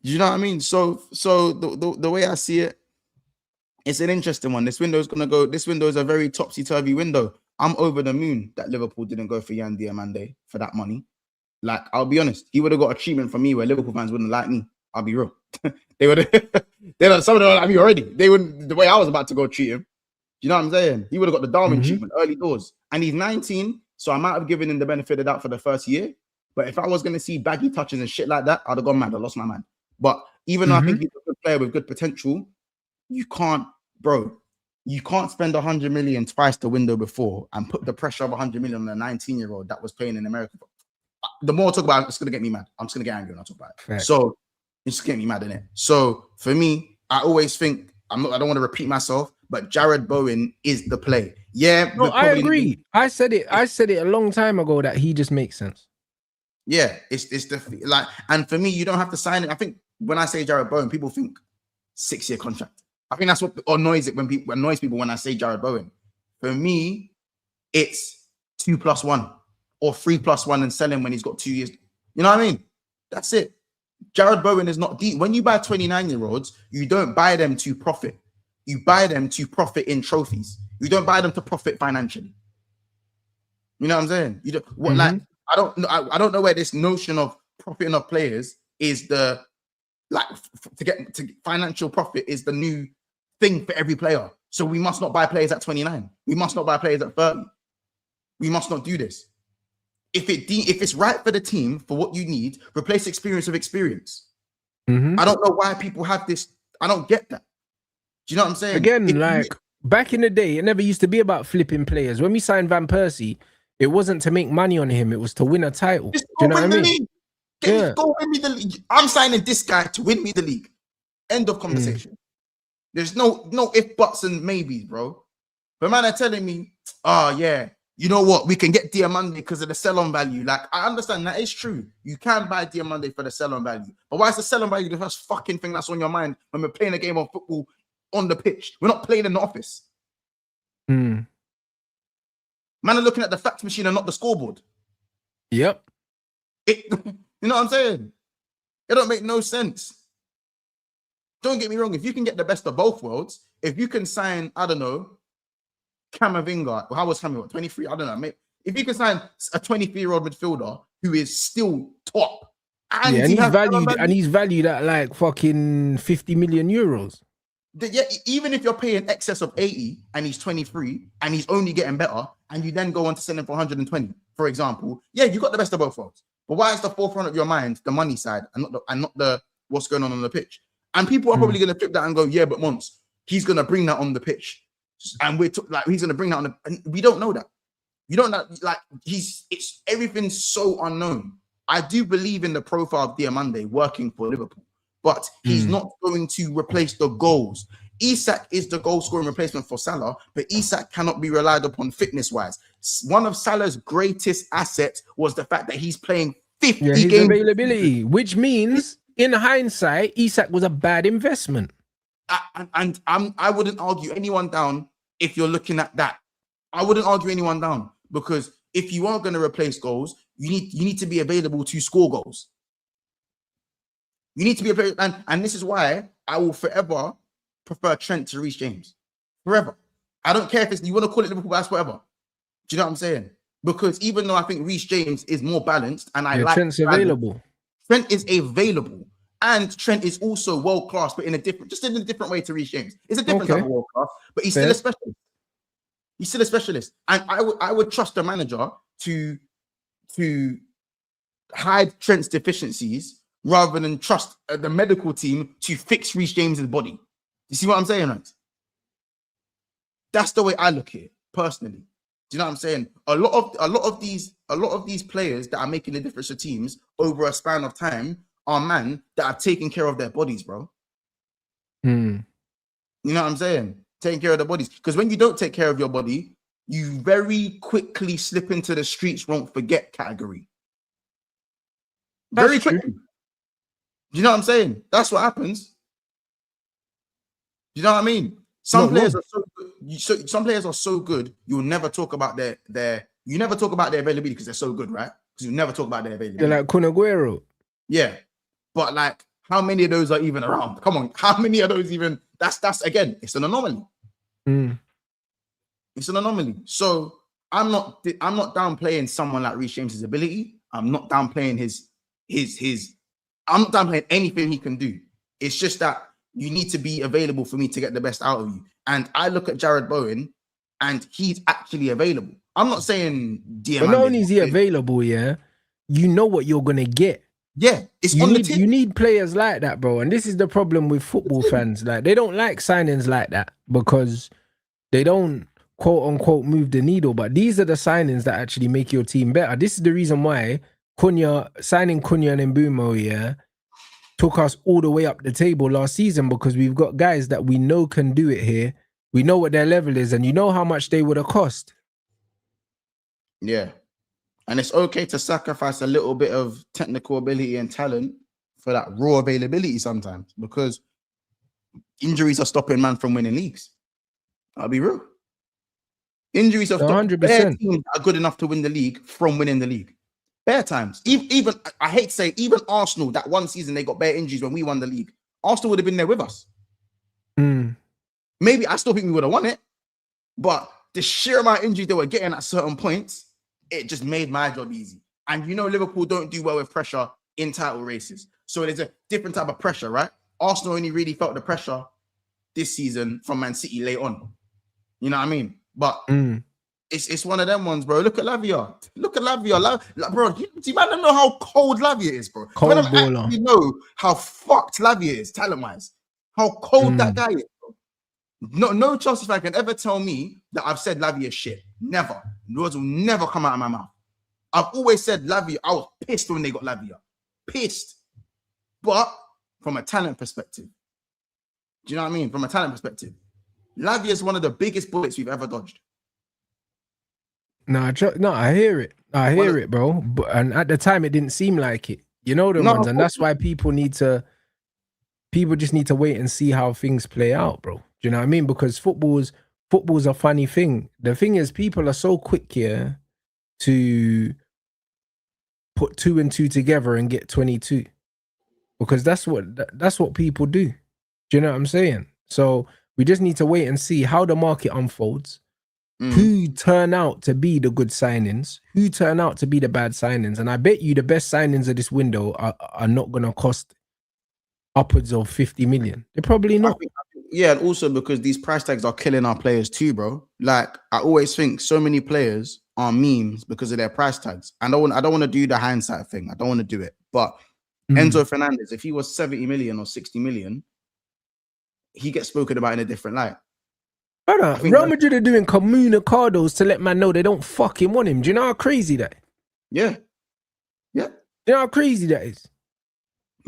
You know what I mean? So the way I see it, it's an interesting one. This window is a very topsy-turvy window. I'm over the moon that Liverpool didn't go for Yan Diomande for that money. Like, I'll be honest, he would have got a treatment from me where Liverpool fans wouldn't like me. I'll be real. They would have some of them like me already. They wouldn't the way I was about to go treat him. You know what I'm saying? He would have got the Darwin treatment early doors. And he's 19, so I might have given him the benefit of that for the first year. But if I was gonna see baggy touches and shit like that, I'd have gone mad. I lost my mind. But even though I think he's a good player with good potential, you can't spend 100 million twice the window before and put the pressure of 100 million on a 19-year-old that was playing in America. The more I talk about it, it's gonna get me mad. I'm just gonna get angry when I talk about it. Fair. So it's getting me mad, innit? So for me, I always think I don't want to repeat myself, but Jared Bowen is the play. Yeah, no, I agree. I said it a long time ago that he just makes sense. Yeah, it's the like, and for me, you don't have to sign it. I think when I say Jared Bowen, people think 6-year contract. I think that's what annoys people when I say Jared Bowen. For me, it's 2+1 or 3+1 and sell him when he's got 2 years. You know what I mean? That's it. Jared Bowen is not deep. When you buy 29-year-olds, you don't buy them to profit. You buy them to profit in trophies. You don't buy them to profit financially. You know what I'm saying? You don't like. I don't know where this notion of profiting of players is the like to get financial profit is the new thing for every player. So we must not buy players at 29. We must not buy players at 30. We must not do this. If it's right for the team for what you need, replace experience with experience. I don't know why people have this. I don't get that. Do you know what I'm saying? Again, back in the day, it never used to be about flipping players. When we signed Van Persie, it wasn't to make money on him. It was to win a title. Do you know what I mean? Go win me the league. I'm signing this guy to win me the league. End of conversation. There's no if, buts, and maybes, bro. But man are telling me, oh yeah, you know what? We can get Diomande because of the sell-on value. Like, I understand that is true. You can buy Diomande for the sell-on value. But why is the sell-on value the first fucking thing that's on your mind when we're playing a game of football on the pitch? We're not playing in the office. Man are looking at the fax machine and not the scoreboard. Yep. You know what I'm saying? It don't make no sense. Don't get me wrong. If you can get the best of both worlds, if you can sign, I don't know, Camavinga. How was Camavinga? 23? I don't know. if you can sign a 23-year-old midfielder who is still top, and he's valued at like fucking 50 million euros. Yeah, even if you're paying excess of 80 and he's 23 and he's only getting better, and you then go on to sell him for 120, for example, yeah, you got the best of both worlds. But why is the forefront of your mind the money side and not the what's going on the pitch? And people are probably going to flip that and go, yeah, but Monts, he's going to bring that on the pitch, and he's going to bring that on and we don't know that. You don't know, like it's everything's so unknown. I do believe in the profile of Diamande working for Liverpool, but he's not going to replace the goals. Isak is the goal scoring replacement for Salah, but Isak cannot be relied upon fitness wise. One of Salah's greatest assets was the fact that he's playing 50 his games. Availability, which means in hindsight, Isak was a bad investment. I wouldn't argue anyone down if you're looking at that. I wouldn't argue anyone down, because if you are going to replace goals, you need to be available to score goals. You need to be available, and this is why I will forever prefer Trent to Reece James. Forever. I don't care if you want to call it Liverpool bias, whatever. Do you know what I'm saying? Because even though I think Reece James is more balanced, and I like Trent's available. Trent is available, and Trent is also world class, but in a different way to Reece James. It's a different type of world class, but he's still a specialist. He's still a specialist, and I would trust the manager to hide Trent's deficiencies rather than trust the medical team to fix Reece James's body. You see what I'm saying, right? That's the way I look at it personally. Do you know what I'm saying? A lot of these players that are making a difference to teams over a span of time are men that are taking care of their bodies, bro. You know what I'm saying? Taking care of their bodies. Because when you don't take care of your body, you very quickly slip into the streets won't forget category. Very quickly. Do you know what I'm saying? That's what happens. Do you know what I mean? Some players are so good. Some players are so good, you'll never talk about their availability because they're so good, right? Because you never talk about their availability. They're like Kun Aguero. Yeah. But like, how many of those are even around? Come on, how many of those even? That's again, it's an anomaly. It's an anomaly. So I'm not downplaying someone like Reece James's ability. I'm not downplaying his. I'm not downplaying anything he can do. It's just that you need to be available for me to get the best out of you. And I look at Jared Bowen, and he's actually available. I'm not saying DM. But not only is he available, yeah, you know what you're gonna get. Yeah, you need players like that, bro. And this is the problem with football fans. Like, they don't like signings like that because they don't quote unquote move the needle. But these are the signings that actually make your team better. This is the reason why signing Cunha and Mbeumo, yeah, took us all the way up the table last season, because we've got guys that we know can do it here. We know what their level is, and you know how much they would have cost. Yeah. And it's okay to sacrifice a little bit of technical ability and talent for that raw availability sometimes, because injuries are stopping man from winning leagues. I'll be real. Injuries are stopping 100%. Teams that are good enough to win the league from winning the league. Bare times. Even I hate to say, even Arsenal, that one season they got bare injuries when we won the league. Arsenal would have been there with us. Maybe I still think we would have won it, but the sheer amount of injuries they were getting at certain points, it just made my job easy. And you know, Liverpool don't do well with pressure in title races. So there's a different type of pressure, right? Arsenal only really felt the pressure this season from Man City late on. You know what I mean? But it's one of them ones, bro. Look at Lavia. Bro, do you man don't know how cold Lavia is, bro? Cold baller. You know how fucked Lavia is, talent-wise. How cold that guy is, bro. No Chelsea fan can ever tell me that I've said Lavia shit. Never. Words will never come out of my mouth. I've always said Lavia. I was pissed when they got Lavia. Pissed. But from a talent perspective, do you know what I mean? From a talent perspective, Lavia is one of the biggest bullets we've ever dodged. No, I hear it. I hear it, bro. And at the time, it didn't seem like it. You know the ones, and that's why people just need to wait and see how things play out, bro. Do you know what I mean? Because football's a funny thing. The thing is, people are so quick here to put 2 and 2 together and get 22, because that's what people do. Do you know what I'm saying? So we just need to wait and see how the market unfolds. who turn out to be the good signings, who turn out to be the bad signings. And I bet you the best signings of this window are not going to cost upwards of 50 million. They're probably not. Yeah, and also because these price tags are killing our players too, bro. Like, I always think so many players are memes because of their price tags. I don't want to do the hindsight thing. I don't want to do it. But Enzo Fernandez, if he was 70 million or 60 million, he gets spoken about in a different light. Real Madrid are doing comunicados to let man know they don't fucking want him. Do you know how crazy that is? Yeah. Yeah. Do you know how crazy that is?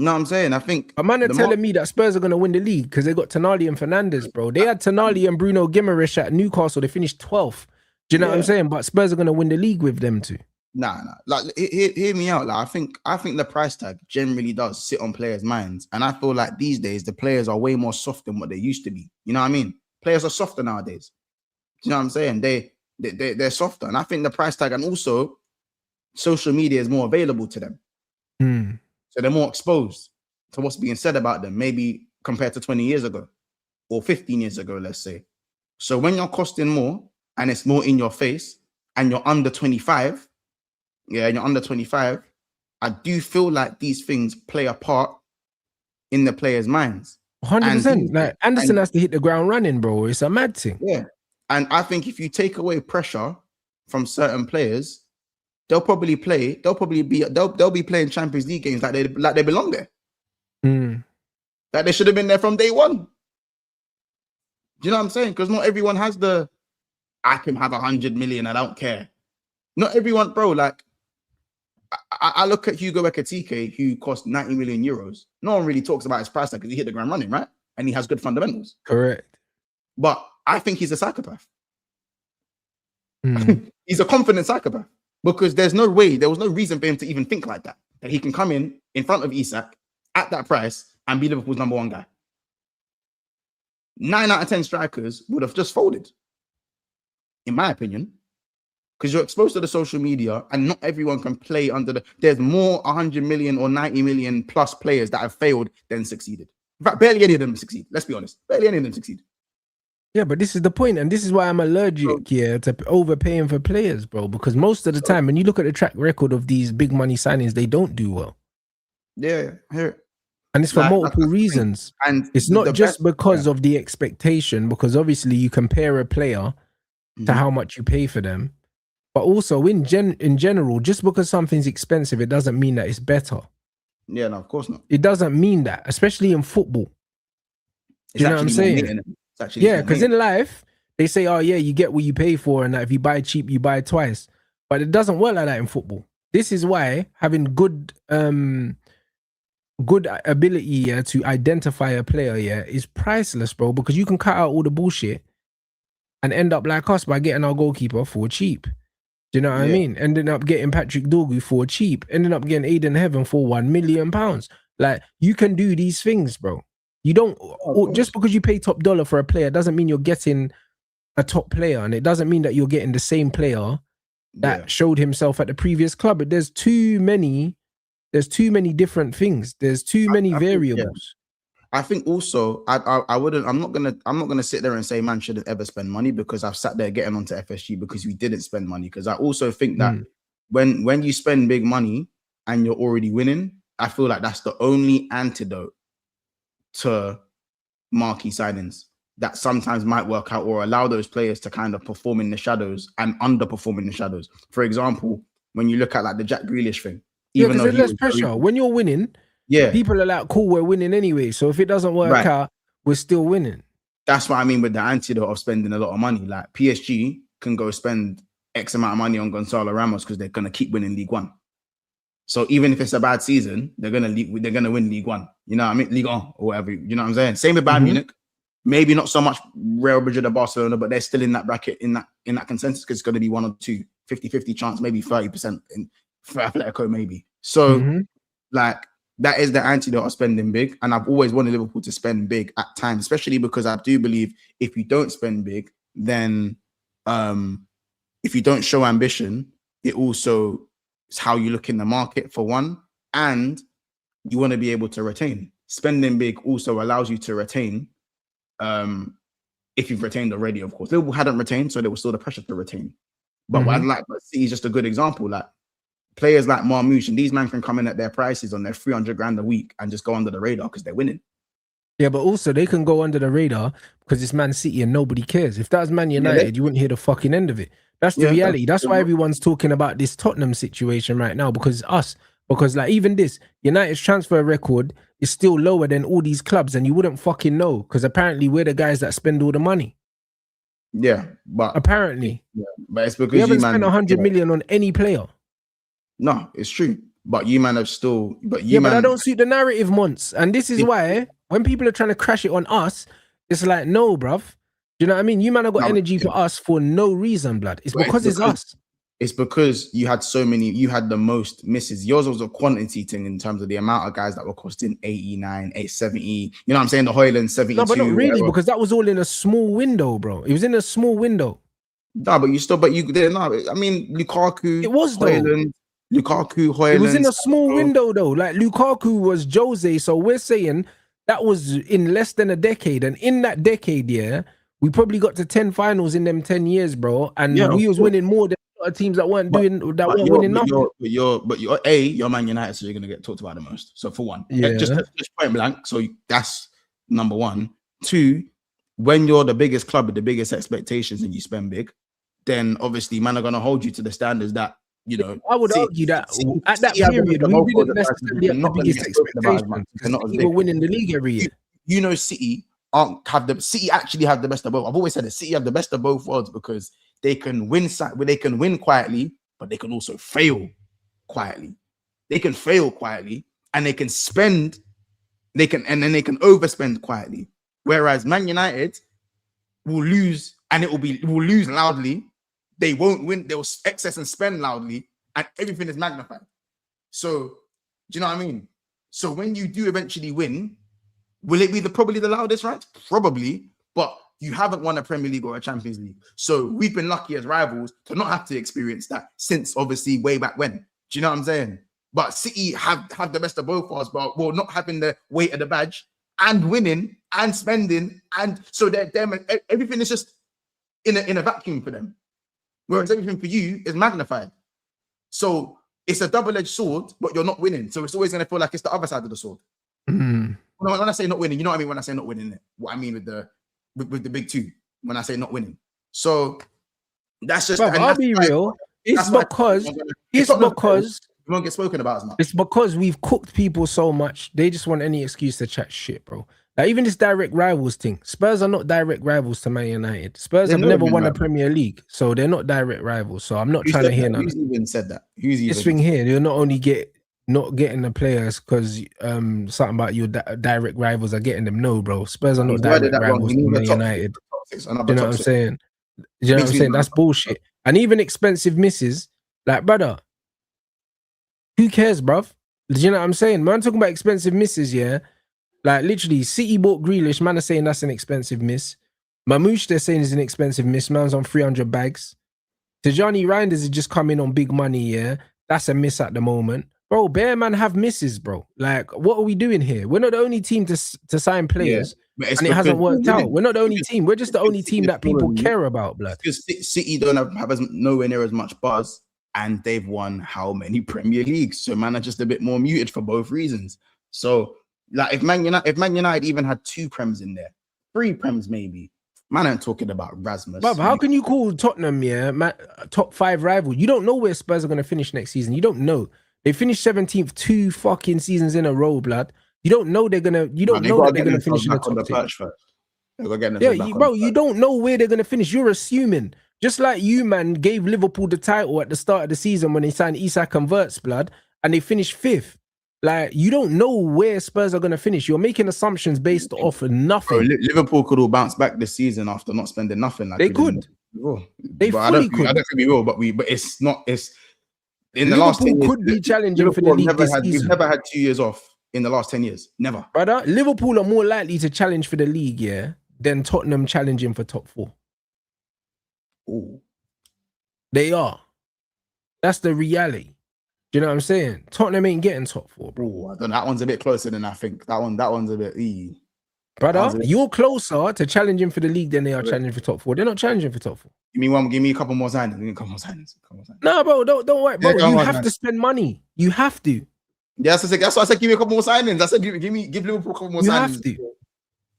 No, I'm saying, I think... A man are telling me that Spurs are going to win the league because they got Tonali and Fernandes, bro. They had Tonali and Bruno Guimaraes at Newcastle. They finished 12th. Do you know what I'm saying? But Spurs are going to win the league with them too. Nah. Like, hear me out. Like, I think the price tag generally does sit on players' minds. And I feel like these days, the players are way more soft than what they used to be. You know what I mean? Players are softer nowadays. Do you know what I'm saying? They're softer. And I think the price tag, and also social media is more available to them. So they're more exposed to what's being said about them, maybe compared to 20 years ago or 15 years ago, let's say. So when you're costing more and it's more in your face and you're under 25, I do feel like these things play a part in the players' minds. 100%. Like Anderson has to hit the ground running, bro. It's a mad thing. Yeah. And I think if you take away pressure from certain players, they'll be playing Champions League games like they belong there. Like they should have been there from day one. Do you know what I'm saying? Because not everyone has I can have 100 million, I don't care. Not everyone, bro. Like, I look at Hugo Ekitike, who cost 90 million euros. No one really talks about his price tag because he hit the ground running, right? And he has good fundamentals. Correct. But I think he's a psychopath. He's a confident psychopath because there was no reason for him to even think like that. That he can come in front of Isak at that price and be Liverpool's number one guy. 9 out of 10 strikers would have just folded, in my opinion. Because you're exposed to the social media and not everyone can play there's more 100 million or 90 million plus players that have failed than succeeded. In fact, barely any of them succeed. Let's be honest. Barely any of them succeed. Yeah, but this is the point, and this is why I'm allergic to overpaying for players, bro. Because most of the time, when you look at the track record of these big money signings, they don't do well. Yeah, here. And it's for multiple reasons. And it's not just because of the expectation, because obviously you compare a player to how much you pay for them. But also in general, just because something's expensive, it doesn't mean that it's better. Yeah, no, of course not. It doesn't mean that, especially in football. Do you know what I'm saying? Yeah, because in life, they say, oh yeah, you get what you pay for, and that if you buy cheap, you buy twice. But it doesn't work like that in football. This is why having good ability to identify a player is priceless, bro, because you can cut out all the bullshit and end up like us by getting our goalkeeper for cheap. Do you know what I mean? Ending up getting Patrick Dorgu for cheap. Ending up getting Aiden Heaven for £1 million. Like, you can do these things, bro. You don't just because you pay top dollar for a player doesn't mean you're getting a top player, and it doesn't mean that you're getting the same player that showed himself at the previous club. But there's too many different things. There's too many variables. I think also I'm not gonna sit there and say man shouldn't ever spend money, because I've sat there getting onto FSG because we didn't spend money. Because I also think that when you spend big money and you're already winning, I feel like that's the only antidote to marquee signings that sometimes might work out or allow those players to kind of perform in the shadows and underperform in the shadows. For example, when you look at like the Jack Grealish thing, even though there's less pressure when you're winning. Yeah, people are like, cool, we're winning anyway. So if it doesn't work out, we're still winning. That's what I mean with the antidote of spending a lot of money. Like PSG can go spend X amount of money on Gonzalo Ramos because they're gonna keep winning League One. So even if it's a bad season, they're gonna win League One. You know what I mean? League One or whatever. You know what I'm saying? Same with Bayern Munich. Maybe not so much Real Madrid or Barcelona, but they're still in that bracket, in that consensus, because it's going to be 1 or 2, 50-50 chance, maybe 30% for Atletico, maybe. So like that is the antidote of spending big. And I've always wanted Liverpool to spend big at times, especially because I do believe if you don't spend big, then if you don't show ambition, it also is how you look in the market, for one, and you want to be able to retain. Spending big also allows you to retain if you've retained already, of course. Liverpool hadn't retained, so there was still the pressure to retain. But what I'd like to see is just a good example. Like players like Marmoush and these men can come in at their prices on their 300 grand a week and just go under the radar because they're winning. Yeah, but also they can go under the radar because it's Man City and nobody cares. If that was Man United, you wouldn't hear the fucking end of it. That's the reality. That's why everyone's talking about this Tottenham situation right now, because us. Because like even this, United's transfer record is still lower than all these clubs, and you wouldn't fucking know because apparently we're the guys that spend all the money. Yeah, but apparently, but it's because we haven't spent 100 million on any player. No, it's true. But you man have still, but I don't suit the narrative, Monts, and this is why when people are trying to crash it on us, it's like no, bruv. Do you know what I mean? You man have got energy for us for no reason, blood. It's because it's us. It's because you had so many, you had the most misses. Yours was a quantity thing in terms of the amount of guys that were costing 89, 870. You know what I'm saying? The Hoyland 72. No, but not really, whatever. Because that was all in a small window, bro. It was in a small window. No, but you didn't know. I mean, Lukaku. It was Hoyland, though. Lukaku, Hoyland. It was in a small window, though. Like Lukaku was Jose. So we're saying that was in less than a decade. And in that decade, we probably got to 10 finals in them 10 years, bro. And we was winning more than teams that weren't winning nothing. You're Man United, so you're gonna get talked about the most. So for one, just point blank. So that's number one. Two, when you're the biggest club with the biggest expectations and you spend big, then obviously man are gonna hold you to the standards that I would argue that at that period we didn't necessarily have the biggest expectations because we were winning the league every year. City City actually have the best of both. I've always said that City have the best of both worlds because they can win quietly, but they can also fail quietly. They can fail quietly and they can spend, and then they can overspend quietly. Whereas Man United will lose and will lose loudly. They won't win, they'll excess and spend loudly, and everything is magnified. So, do you know what I mean? So when you do eventually win, will it be probably the loudest, right? Probably, but you haven't won a Premier League or a Champions League. So we've been lucky as rivals to not have to experience that since obviously way back when. Do you know what I'm saying? But City have the best of both worlds, but not having the weight of the badge and winning and spending, and so everything is just in a vacuum for them. Whereas everything for you is magnified. So it's a double-edged sword, but you're not winning. So it's always going to feel like it's the other side of the sword. When I say not winning, you know what I mean when I say not winning, what I mean with the big two, when I say not winning. So that's just... But I'll be real. It's because we won't get spoken about as much. It's because we've cooked people so much. They just want any excuse to chat shit, bro. Like even this direct rivals thing. Spurs are not direct rivals to Man United. Spurs have never won a Premier League, so they're not direct rivals. So I'm not trying to hear nothing. Who's even said that? This thing here, you're not only not getting the players because something about your direct rivals are getting them. No, bro. Spurs are not direct rivals to Man United. You know what I'm saying? You know what I'm saying? That's bullshit. And even expensive misses, like brother, who cares, bruv? Do you know what I'm saying? Man, talking about expensive misses, yeah. Like literally, City bought Grealish. Man are saying that's an expensive miss. Mamouche, they're saying is an expensive miss. Man's on 300 bags. Tijani Reinders is just coming on big money, yeah. That's a miss at the moment. Bro, Bear Man have misses, bro. Like, what are we doing here? We're not the only team to sign players, and it hasn't worked out. We're not the only team. We're just the only team that people care about, blood. Because City don't have nowhere near as much buzz, and they've won how many Premier Leagues? So man are just a bit more muted for both reasons. So, like, if Man United even had 2 Prems in there, 3 Prems maybe, man ain't talking about Rasmus. But how can you call Tottenham, top 5 rival? You don't know where Spurs are going to finish next season. You don't know. They finished 17th 2 fucking seasons in a row, blood. You don't know they're gonna. You don't know that they're gonna finish in the top 10. Yeah, bro, you don't know where they're gonna finish. You're assuming. Just like you, man, gave Liverpool the title at the start of the season when they signed Isak and Wirtz, blood, and they finished 5th. Like, you don't know where Spurs are going to finish. You're making assumptions based off of nothing. Bro, Liverpool could all bounce back this season after not spending nothing. Like they could. They fully could. I don't think we will, but it's not. It's in the Liverpool last 10 years. Could be challenging for the league this season. We've never had 2 years off in the last 10 years. Never. Brother, Liverpool are more likely to challenge for the league, yeah, than Tottenham challenging for top 4. Ooh. They are. That's the reality. Do you know what I'm saying? Tottenham ain't getting top 4, bro. Ooh, I don't know. That one's a bit closer than I think. That one's a bit. Brother, you're closer to challenging for the league than they are challenging for top 4. They're not challenging for top 4. Give me a couple more signings. Give me a couple more signings. No, bro, don't worry, bro. You have to spend money. You have to. Yeah, that's why I said give me a couple more signings. I said give Liverpool a couple more signings. You have to.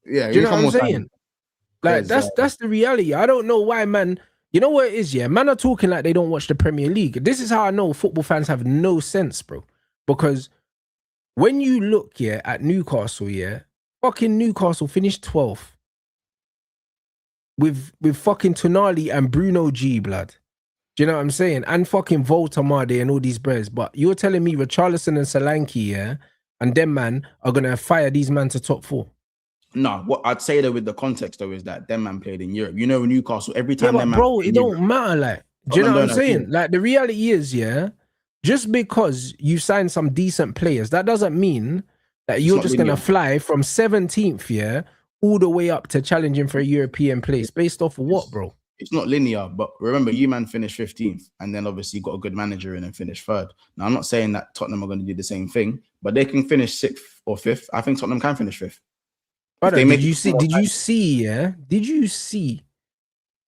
Yeah, do you know what I'm saying? Like that's the reality. I don't know why, man. You know what it is, yeah? Man are talking like they don't watch the Premier League. This is how I know football fans have no sense, bro. Because when you look, yeah, at Newcastle, yeah, fucking Newcastle finished 12th with fucking Tonali and Bruno G, blood. Do you know what I'm saying? And fucking Voltamade and all these bears. But you're telling me Richarlison and Solanke, yeah, and them man are gonna fire these man to top 4. No, what I'd say though with the context though is that them man played in Europe. You know, Newcastle every time. Yeah, but bro, it don't matter. Like, do you know what I'm saying? Like, the reality is, yeah, just because you sign some decent players, that doesn't mean that you're just gonna fly from 17th, yeah, all the way up to challenging for a European place based off of what, bro? It's not linear, but remember, you man finished 15th, and then obviously got a good manager in and finished 3rd. Now, I'm not saying that Tottenham are going to do the same thing, but they can finish 6th or 5th. I think Tottenham can finish 5th. Brother, did you see?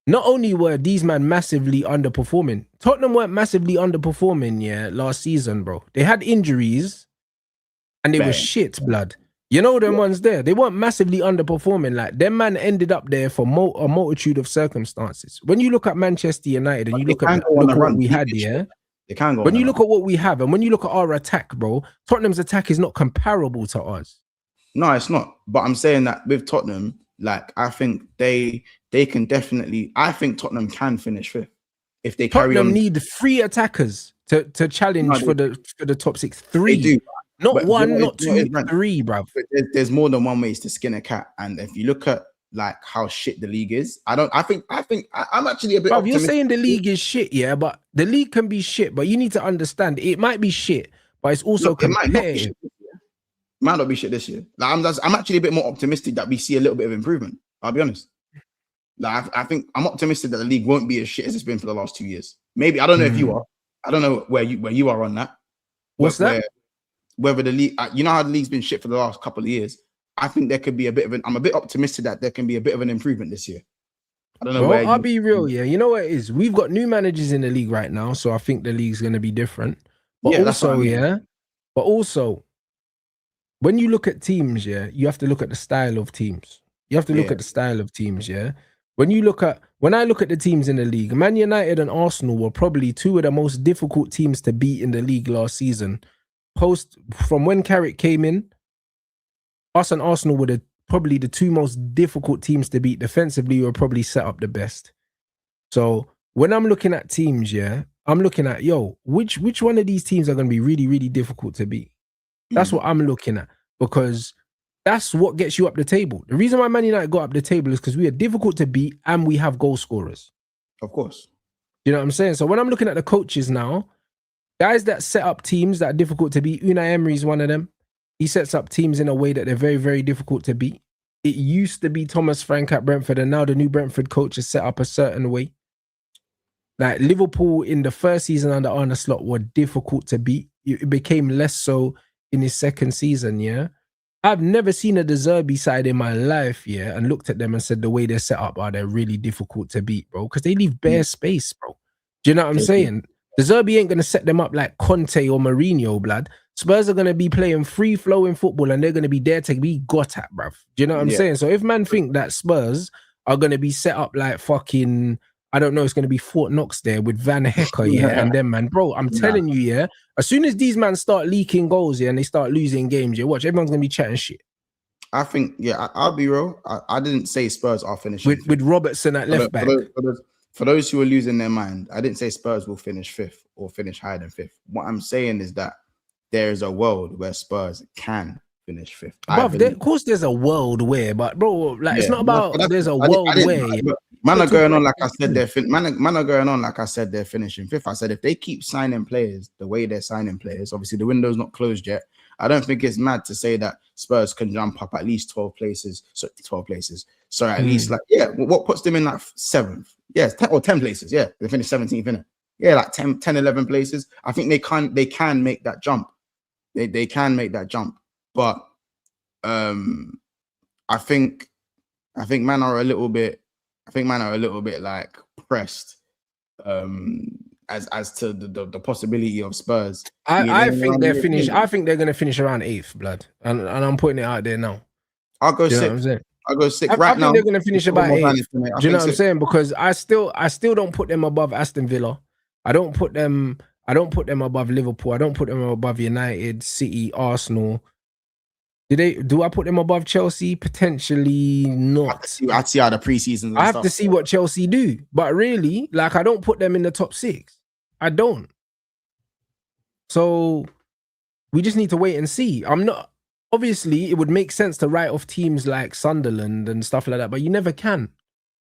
Not only were these men massively underperforming, Tottenham weren't massively underperforming, yeah, last season, bro. They had injuries and they were shit, blood. You know them ones there. They weren't massively underperforming. Like, them man ended up there for a multitude of circumstances. When you look at Manchester United and you look at what we had, yeah, they can go. When you look at what we have and when you look at our attack, bro, Tottenham's attack is not comparable to ours. No, it's not. But I'm saying that with Tottenham, like, I think they can definitely. I think Tottenham can finish 5th if they carry on. Tottenham need 3 attackers to challenge for the top 6. 3. They do. Not 1, not 2, 3, bruv. There's more than one way to skin a cat. And if you look at like how shit the league is, I'm actually a bit. Bruv, you're saying the league is shit, yeah, but the league can be shit. But you need to understand it might be shit, but it's also competitive. Might not be shit this year. Like, I'm actually a bit more optimistic that we see a little bit of improvement. I'll be honest. Like, I think I'm optimistic that the league won't be as shit as it's been for the last 2 years. Maybe I don't know if you are. I don't know where you are on that. Whether the league, you know how the league's been shit for the last couple of years. I think there could be a bit of I'm a bit optimistic that there can be a bit of an improvement this year. I don't know. Well, I'll be real, yeah. You know what it is? We've got new managers in the league right now, so I think the league's going to be different. But also, when you look at teams, yeah, you have to look at the style of teams. You have to look at the style of teams, yeah. When I look at the teams in the league, Man United and Arsenal were probably 2 of the most difficult teams to beat in the league last season. From when Carrick came in, us and Arsenal were probably the 2 most difficult teams to beat. Defensively, we were probably set up the best. So when I'm looking at teams, yeah, I'm looking at, which one of these teams are going to be really, really difficult to beat? That's what I'm looking at, because that's what gets you up the table. The reason why Man United got up the table is because we are difficult to beat and we have goal scorers. Of course. You know what I'm saying? So when I'm looking at the coaches now, guys that set up teams that are difficult to beat, Unai Emery is one of them. He sets up teams in a way that they're very, very difficult to beat. It used to be Thomas Frank at Brentford, and now the new Brentford coach is set up a certain way. Like, Liverpool in the first season under Arne Slot were difficult to beat. It became less so in his second season, yeah. I've never seen a De Zerbi side in my life, yeah, and looked at them and said the way they're set up they're really difficult to beat, bro, because they leave bare space, bro. Do you know what I'm saying? De Zerbi ain't going to set them up like Conte or Mourinho, blood. Spurs are going to be playing free-flowing football and they're going to be there to be got at, bruv. Do you know what I'm saying? So if man think that Spurs are going to be set up like fucking, I don't know, it's going to be Fort Knox there with Van Hecker, and them, man. Bro, I'm telling you, yeah, as soon as these man start leaking goals, and they start losing games, watch, everyone's going to be chatting shit. I think, I'll be real. I didn't say Spurs are finishing with Robertson at left back. For those who are losing their mind, I didn't say Spurs will finish 5th or finish higher than 5th. What I'm saying is that there is a world where Spurs can finish 5th. Of course, there's a world where, but bro, like, it's not about there's a world where. Man are going on like I said they're finishing 5th. I said if they keep signing players the way they're signing players, obviously the window's not closed yet. I don't think it's mad to say that Spurs can jump up at least 12 places. So 12 places. So at least what puts them in like 7th? Yeah, 10 places. Yeah, they finished 17th in it. Yeah, like 10, 11 places. I think they can make that jump. They can make that jump. But I I think man are a little bit like pressed as to the possibility of Spurs. I think they're finished. I think they're gonna finish around 8th, blood. And I'm putting it out there now. I'll go 6th. I'll go 6th right now. I think they're gonna finish about 8th. Do you know what I'm saying? Because I still don't put them above Aston Villa. I don't put them above Liverpool. I don't put them above United, City, Arsenal. Do I put them above Chelsea? Potentially not. I'd see how the preseason. I have to see what Chelsea do. But really, like, I don't put them in the top 6. I don't. So we just need to wait and see. Obviously, it would make sense to write off teams like Sunderland and stuff like that, but you never can.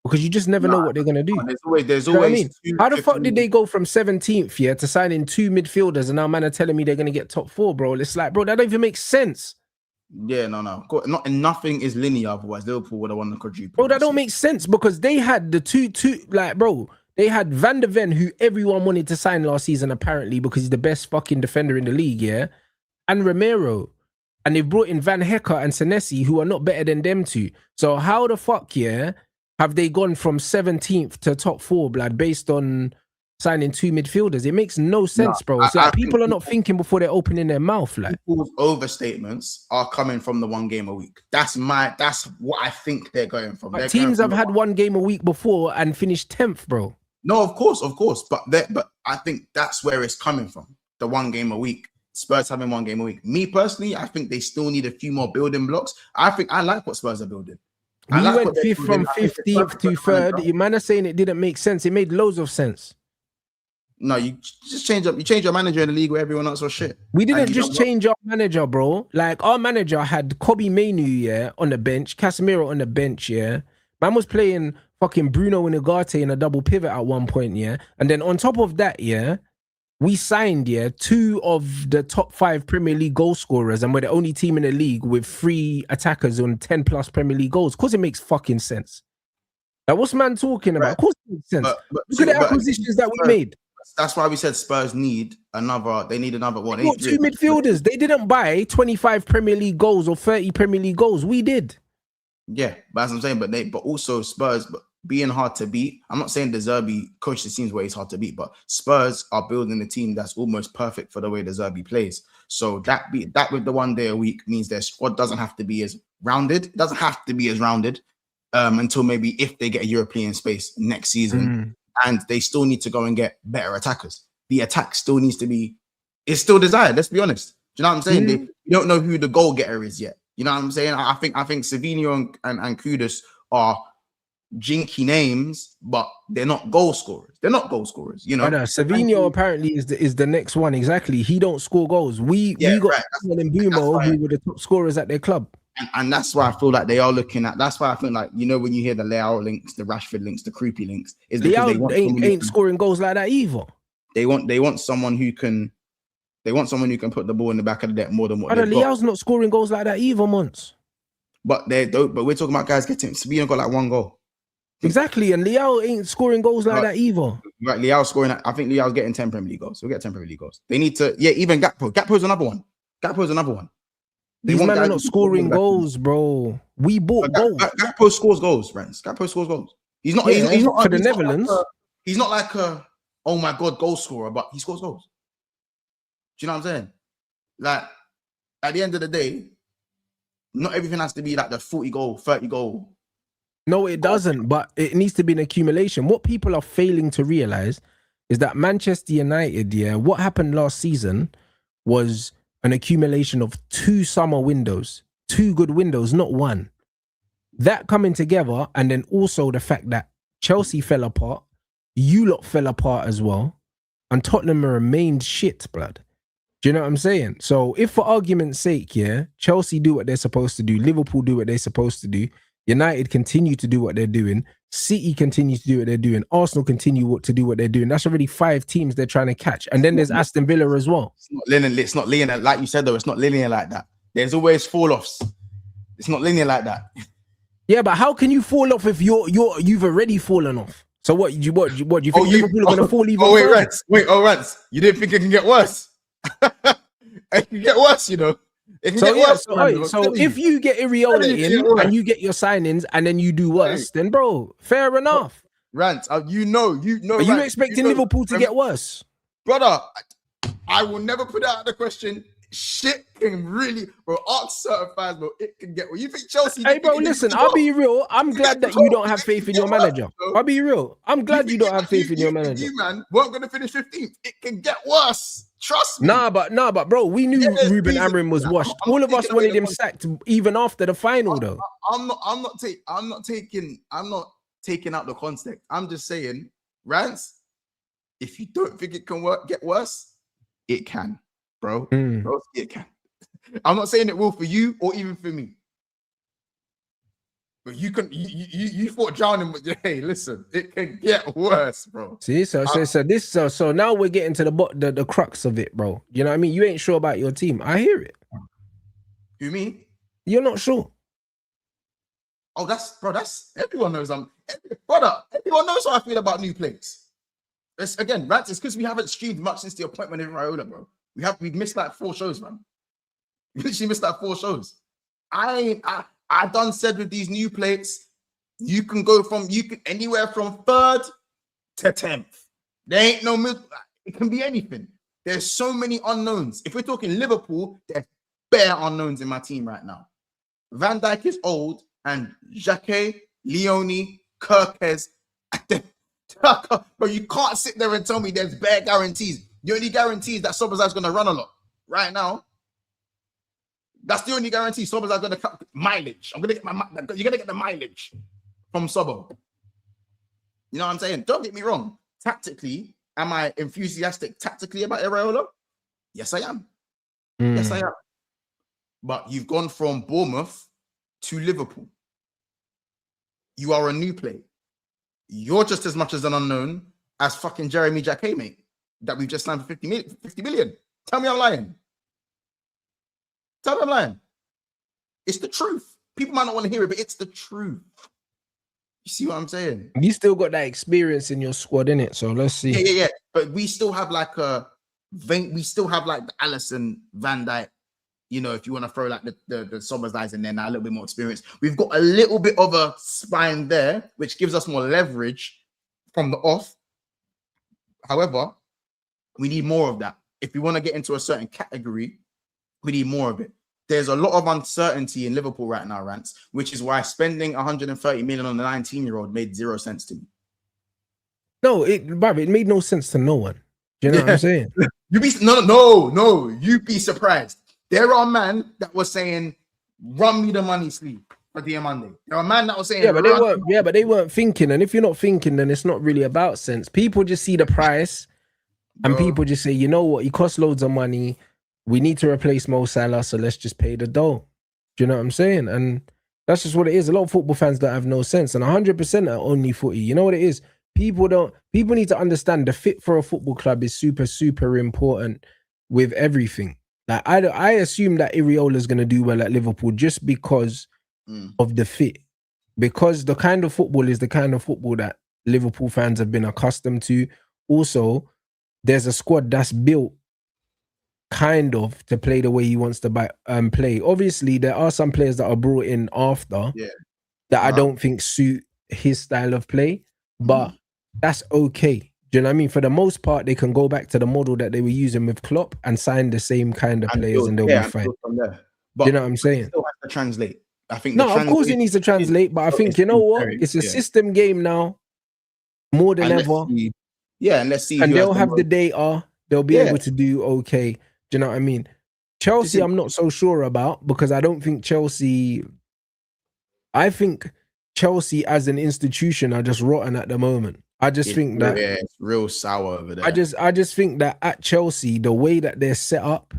Because you just never know what they're going to do. There's always How the fuck did they go from 17th to signing 2 midfielders and now man are telling me they're going to get top 4, bro? It's like, bro, that don't even make sense. Yeah, no. Nothing is linear. Otherwise, Liverpool would have won the quadruple. Bro, that don't make sense because they had the two, like, bro, they had Van der Ven, who everyone wanted to sign last season, apparently, because he's the best fucking defender in the league, yeah? And Romero. And they've brought in Van Hecke and Senesi, who are not better than them two. So how the fuck, have they gone from 17th to top 4, blood, based on signing 2 midfielders? It makes no sense, bro. It's like people are not thinking before they're opening their mouth. Like, people's overstatements are coming from the 1 game a week. That's what I think they're going from. Teams have had 1 game a week before and finished 10th, bro. No, of course. But I think that's where it's coming from. The 1 game a week. Spurs having 1 game a week. Me personally, I think they still need a few more building blocks. I like what Spurs are building. We went 5th from 15th to 3rd. You man are saying it didn't make sense. It made loads of sense. No, you just change your manager in the league where everyone else was shit. We didn't just change our manager, bro. Like, our manager had Kobe Mainu, on the bench, Casemiro on the bench, Man was playing fucking Bruno and Ugarte in a double pivot at one point, And then on top of that, we signed, 2 of the top 5 Premier League goal scorers, and we're the only team in the league with 3 attackers on 10 plus Premier League goals. Of course, it makes fucking sense. Like, what's man talking about? Of course, it makes sense. Look at the acquisitions that we made. That's why we said Spurs need another. They need another one. They got 2 midfielders. They didn't buy 25 Premier League goals or 30 Premier League goals. We did. Yeah, but as I'm saying, but also Spurs being hard to beat. I'm not saying De Zerbi coached the teams where he's hard to beat, but Spurs are building a team that's almost perfect for the way De Zerbi plays. So that with the 1 day a week means their squad doesn't have to be as rounded. It doesn't have to be as rounded until maybe if they get a European space next season. And they still need to go and get better attackers. The attack still needs to be, it's still desired. Let's be honest. Do you know what I'm saying? You don't know who the goal getter is yet. You know what I'm saying? I think Savinho and Kudus are jinky names, but they're not goal scorers. They're not goal scorers. You know, Savinho apparently is the next one. Exactly. He don't score goals. We got Mbumo, who were the top scorers at their club. And that's why I feel like they are looking at. That's why I feel like, you know, when you hear the Leao links, the Rashford links, the Creepy links, is because they ain't scoring goals like that either. They want someone who can. They want someone who can put the ball in the back of the net more than what. Leao's not scoring goals like that either, Monts. But we're talking about guys getting. Sabino got like 1 goal. Exactly, and Leao ain't scoring goals like that either. Right, Leao scoring. I think Leao's getting 10 Premier League goals. We'll get 10 Premier League goals. They need to. Yeah, even Gakpo. Gakpo's another one. These men are not scoring goals, bro. We bought goals. Gakpo scores goals, friends. Gakpo scores goals. He's not for the Netherlands. He's not like a oh my god goal scorer, but he scores goals. Do you know what I'm saying? Like, at the end of the day, not everything has to be like the 40 goal, 30 goal. No, it doesn't, but it needs to be an accumulation. What people are failing to realize is that Manchester United, what happened last season was an accumulation of 2 summer windows, 2 good windows, not 1. That coming together, and then also the fact that Chelsea fell apart, you lot fell apart as well, and Tottenham remained shit, blood. Do you know what I'm saying? So if for argument's sake, Chelsea do what they're supposed to do, Liverpool do what they're supposed to do, United continue to do what they're doing, City continue to do what they're doing, Arsenal continue to do what they're doing. That's already 5 teams they're trying to catch. And then there's Aston Villa as well. It's not linear. Like you said, though, it's not linear like that. There's always fall-offs. It's not linear like that. Yeah, but how can you fall off if you've already fallen off? So what do you think Liverpool are going to fall even further? Rants. You didn't think it can get worse? It can get worse, you know. It can So get yeah, worse, so, man, oi, so if you get Iriola Telling you, it in get worse. and you get your signings and then you do worse, then bro, fair enough. Rants, you know. Are you Rants, expecting Liverpool to get worse? Brother, I will never put out the question. Shit can really, bro. Ask certain fans, bro. It can get. You think Chelsea? Hey, bro, listen. I'll be real. I'm glad that you don't have faith in your manager. I'll be real. I'm glad you don't have faith in your manager. You man weren't gonna finish 15th. It can get worse. Trust me. Nah, but bro, we knew Ruben Amorim was washed. All of us wanted him sacked even after the final, though. I'm not taking out the context. I'm just saying, Rants. If you don't think it can get worse, it can, bro. Bro, it can. I'm not saying it will for you or even for me. But you thought drowning, but hey, listen, it can get worse, bro. See, so now we're getting to the crux of it, bro. You know what I mean? You ain't sure about your team. I hear it. You mean? You're not sure. Oh, that's everyone knows everyone knows how I feel about new players. It's Rants, it's because we haven't streamed much since the appointment of Raiola, bro. We've missed like 4 shows, man. We literally missed like 4 shows. I done said with these new plates, you can anywhere from 3rd to 10th. There ain't no middle. It can be anything. There's so many unknowns. If we're talking Liverpool, there's bare unknowns in my team right now. Van Dijk is old, and Jacquet, Leone, Kirkes, but you can't sit there and tell me there's bare guarantees. The only guarantee is that Soboslai's going to run a lot right now. That's the only guarantee. Soboslai's going to cut mileage. You're going to get the mileage from Sobo. You know what I'm saying? Don't get me wrong. Tactically, am I enthusiastic tactically about Areola? Yes, I am. Yes, I am. But you've gone from Bournemouth to Liverpool. You are a new player. You're just as much as an unknown as fucking Jeremy Jacquet, mate, that we've just signed for 50 million. Tell me I'm lying. Tell me I'm lying. It's the truth. People might not want to hear it, but it's the truth. You see what I'm saying? You still got that experience in your squad, innit? So let's see. Yeah. But we still have like the Alisson, Van Dijk. You know, if you want to throw like the Soboslais in there now, a little bit more experience. We've got a little bit of a spine there, which gives us more leverage from the off. However, we need more of that. If we want to get into a certain category, we need more of it. There's a lot of uncertainty in Liverpool right now, Rants, which is why spending 130 million on a 19-year-old made 0 sense to me. No, it made no sense to no one. Do you know what I'm saying? You'd be surprised. There are men that were saying, run me the money sleeve for Diamande. There are men that were saying, but they weren't thinking. And if you're not thinking, then it's not really about sense. People just see the price and people just say, you know what, he costs loads of money. We need to replace Mo Salah, so let's just pay the dough. Do you know what I'm saying? And that's just what it is. A lot of football fans don't have no sense, and 100% are only footy. You know what it is? People need to understand the fit for a football club is super, super important with everything. Like I assume that Iriola is going to do well at Liverpool just because of the fit. Because the kind of football is the kind of football that Liverpool fans have been accustomed to. Also, there's a squad that's built kind of to play the way he wants to play. Obviously, there are some players that are brought in after that I don't think suit his style of play, but that's okay. Do you know what I mean? For the most part, they can go back to the model that they were using with Klopp and sign the same kind of players and they'll be fine. Do you know what I'm saying? It still has to translate. I think of course it needs to translate, but I think, you know what? It's a system game now more than ever. And let's see. And they'll have the data. They'll be able to do okay. Do you know what I mean? Chelsea, I'm not so sure about because I don't think Chelsea... I think Chelsea as an institution are just rotten at the moment. I just think that it's real sour over there. I just think that at Chelsea, the way that they're set up,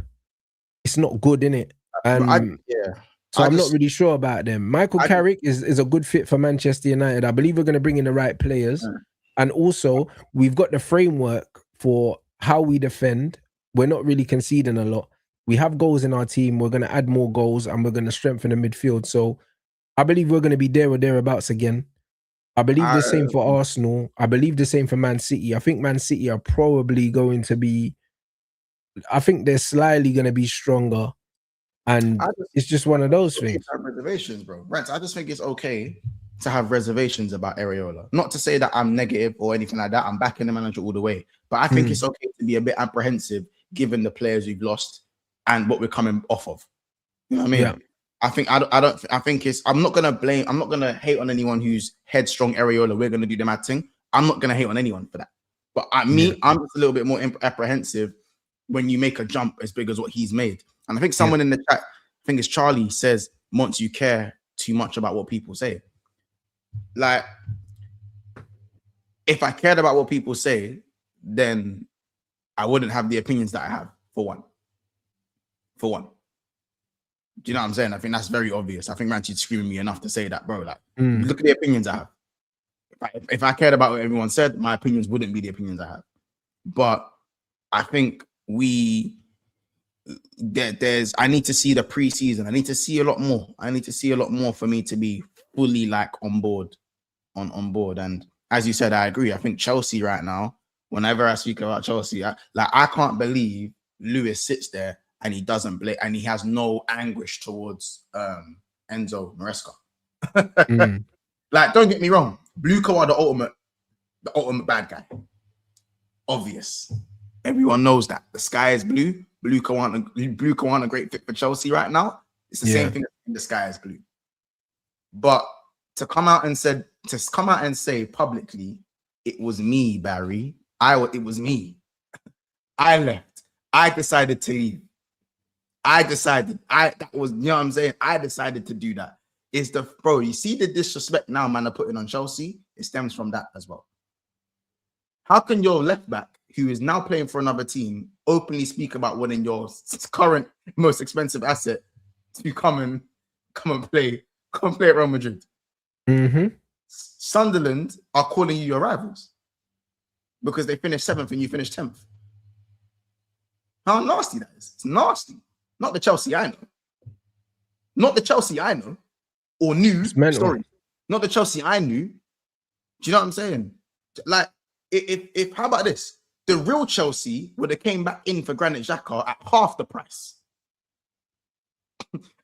it's not good, innit? So I'm not really sure about them. Michael Carrick is a good fit for Manchester United. I believe we're going to bring in the right players. And also, we've got the framework for how we defend. We're not really conceding a lot. We have goals in our team. We're going to add more goals and we're going to strengthen the midfield. So I believe we're going to be there or thereabouts again. I believe the same for Arsenal. I believe the same for Man City. I think Man City are probably going to be... I think they're slightly going to be stronger. And it's just one of those things. Reservations, bro. Rants, I just think it's okay to have reservations about Areola. Not to say that I'm negative or anything like that. I'm backing the manager all the way. But I think it's okay to be a bit apprehensive given the players we've lost and what we're coming off of. You know what I mean? Yeah. I think I'm not gonna hate on anyone who's headstrong Areola. We're gonna do the mad thing. I'm not gonna hate on anyone for that. But I'm just a little bit more apprehensive when you make a jump as big as what he's made. And I think someone in the chat, I think it's Charlie, says, Monts, you care too much about what people say. Like, if I cared about what people say, then I wouldn't have the opinions that I have, for one. Do you know what I'm saying? I think that's very obvious. I think Ranchi's screaming me enough to say that, bro. Like, look at the opinions I have. If I cared about what everyone said, my opinions wouldn't be the opinions I have. But I think I need to see the preseason. I need to see a lot more. I need to see a lot more for me to be fully like on board. And as you said, I agree. I think Chelsea right now, whenever I speak about Chelsea, I can't believe Lewis sits there and he doesn't blame, and he has no anguish towards Enzo Maresca. Like, don't get me wrong, Bluco are the ultimate bad guy. Obvious. Everyone knows that. The sky is blue. Bluco aren't a great fit for Chelsea right now. It's the same thing. The sky is blue. But to come out and say publicly, it was me, Barry. It was me. I left. I decided to leave. You know what I'm saying? I decided to do that. Bro, you see the disrespect now, man, are putting on Chelsea? It stems from that as well. How can your left back, who is now playing for another team, openly speak about winning your current most expensive asset to come and play at Real Madrid? Sunderland are calling you your rivals because they finished 7th and you finished 10th. How nasty that is. It's nasty. Not the Chelsea I know. Or knew stories. Not the Chelsea I knew. Do you know what I'm saying? Like, if how about this? The real Chelsea would have came back in for Granit Xhaka at half the price.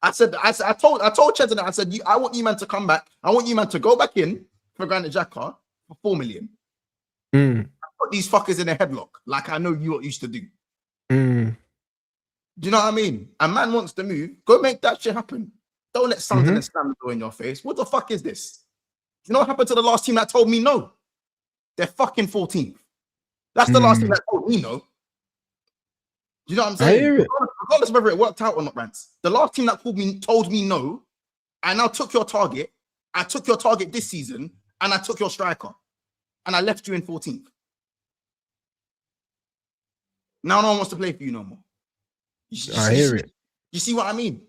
I told Chetan, I said, I want you man to come back. I want you man to go back in for Granit Xhaka for 4 million. I put these fuckers in a headlock like I know you what used to do. Do you know what I mean? A man wants to move. Go make that shit happen. Don't let Sunderland slam the door in your face. What the fuck is this? You know what happened to the last team that told me no? They're fucking 14th. That's the last team that told me no. Do you know what I'm saying? Regardless of whether it worked out or not, Rants. The last team that told me no, I now took your target. I took your target this season, and I took your striker. And I left you in 14th. Now no one wants to play for you no more. I hear it. You see what I mean?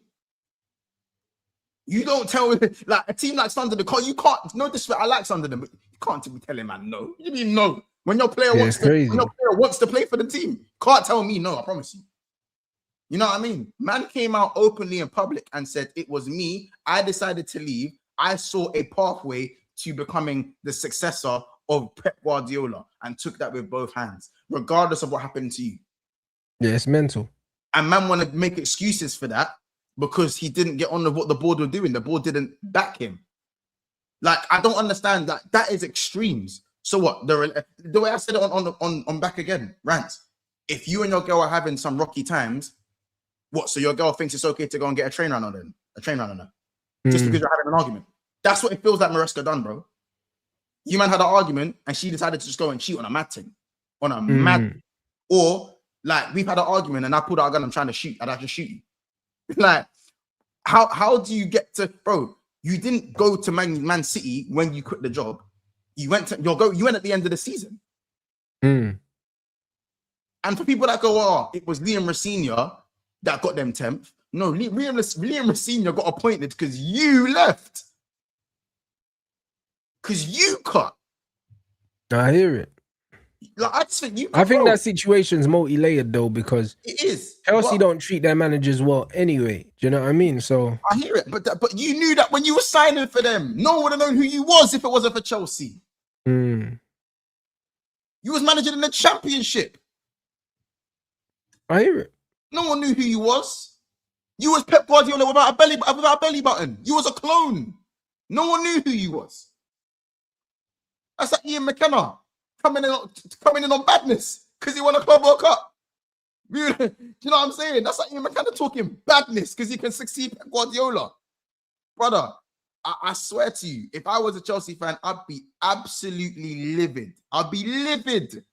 You don't tell me, like, a team like Sunderland, you can't, no disrespect, I like Sunderland, but you can't be telling man no. You mean no? When your player wants to play for the team, can't tell me no, I promise you. You know what I mean? Man came out openly in public and said, it was me. I decided to leave. I saw a pathway to becoming the successor of Pep Guardiola and took that with both hands, regardless of what happened to you. Yeah, it's mental. And man want to make excuses for that because he didn't get on with what the board were doing. The board didn't back him. Like, I don't understand that. That is extremes. So what? The way I said it on back again, Rants. If you and your girl are having some rocky times, what? So your girl thinks it's okay to go and get a train run on her, just because you're having an argument. That's what it feels like Maresca done, bro. You man had an argument and she decided to just go and cheat on a mad thing, or like we've had an argument and I pulled out a gun. I'm trying to shoot, and I just shoot you. Like, how do you get to, bro? You didn't go to Man City when you quit the job. You went at the end of the season. And for people that go, oh, it was Liam Rosenior that got them 10th. No, Liam Rosenior got appointed because you left. Because you cut. I hear it. Like, I just think I think that situation's multi-layered though, because it is. Chelsea don't treat their managers well anyway. Do you know what I mean? So I hear it, but you knew that when you were signing for them, no one would have known who you was if it wasn't for Chelsea. You was managing in the Championship. I hear it. No one knew who you was. You was Pep Guardiola without a belly button. You was a clone. No one knew who you was. That's like Ian McKenna coming in on badness because he won a Club World Cup. Do you know what I'm saying? That's like Ian McKenna talking badness because he can succeed Pep Guardiola. Brother, I swear to you, if I was a Chelsea fan, I'd be absolutely livid. I'd be livid.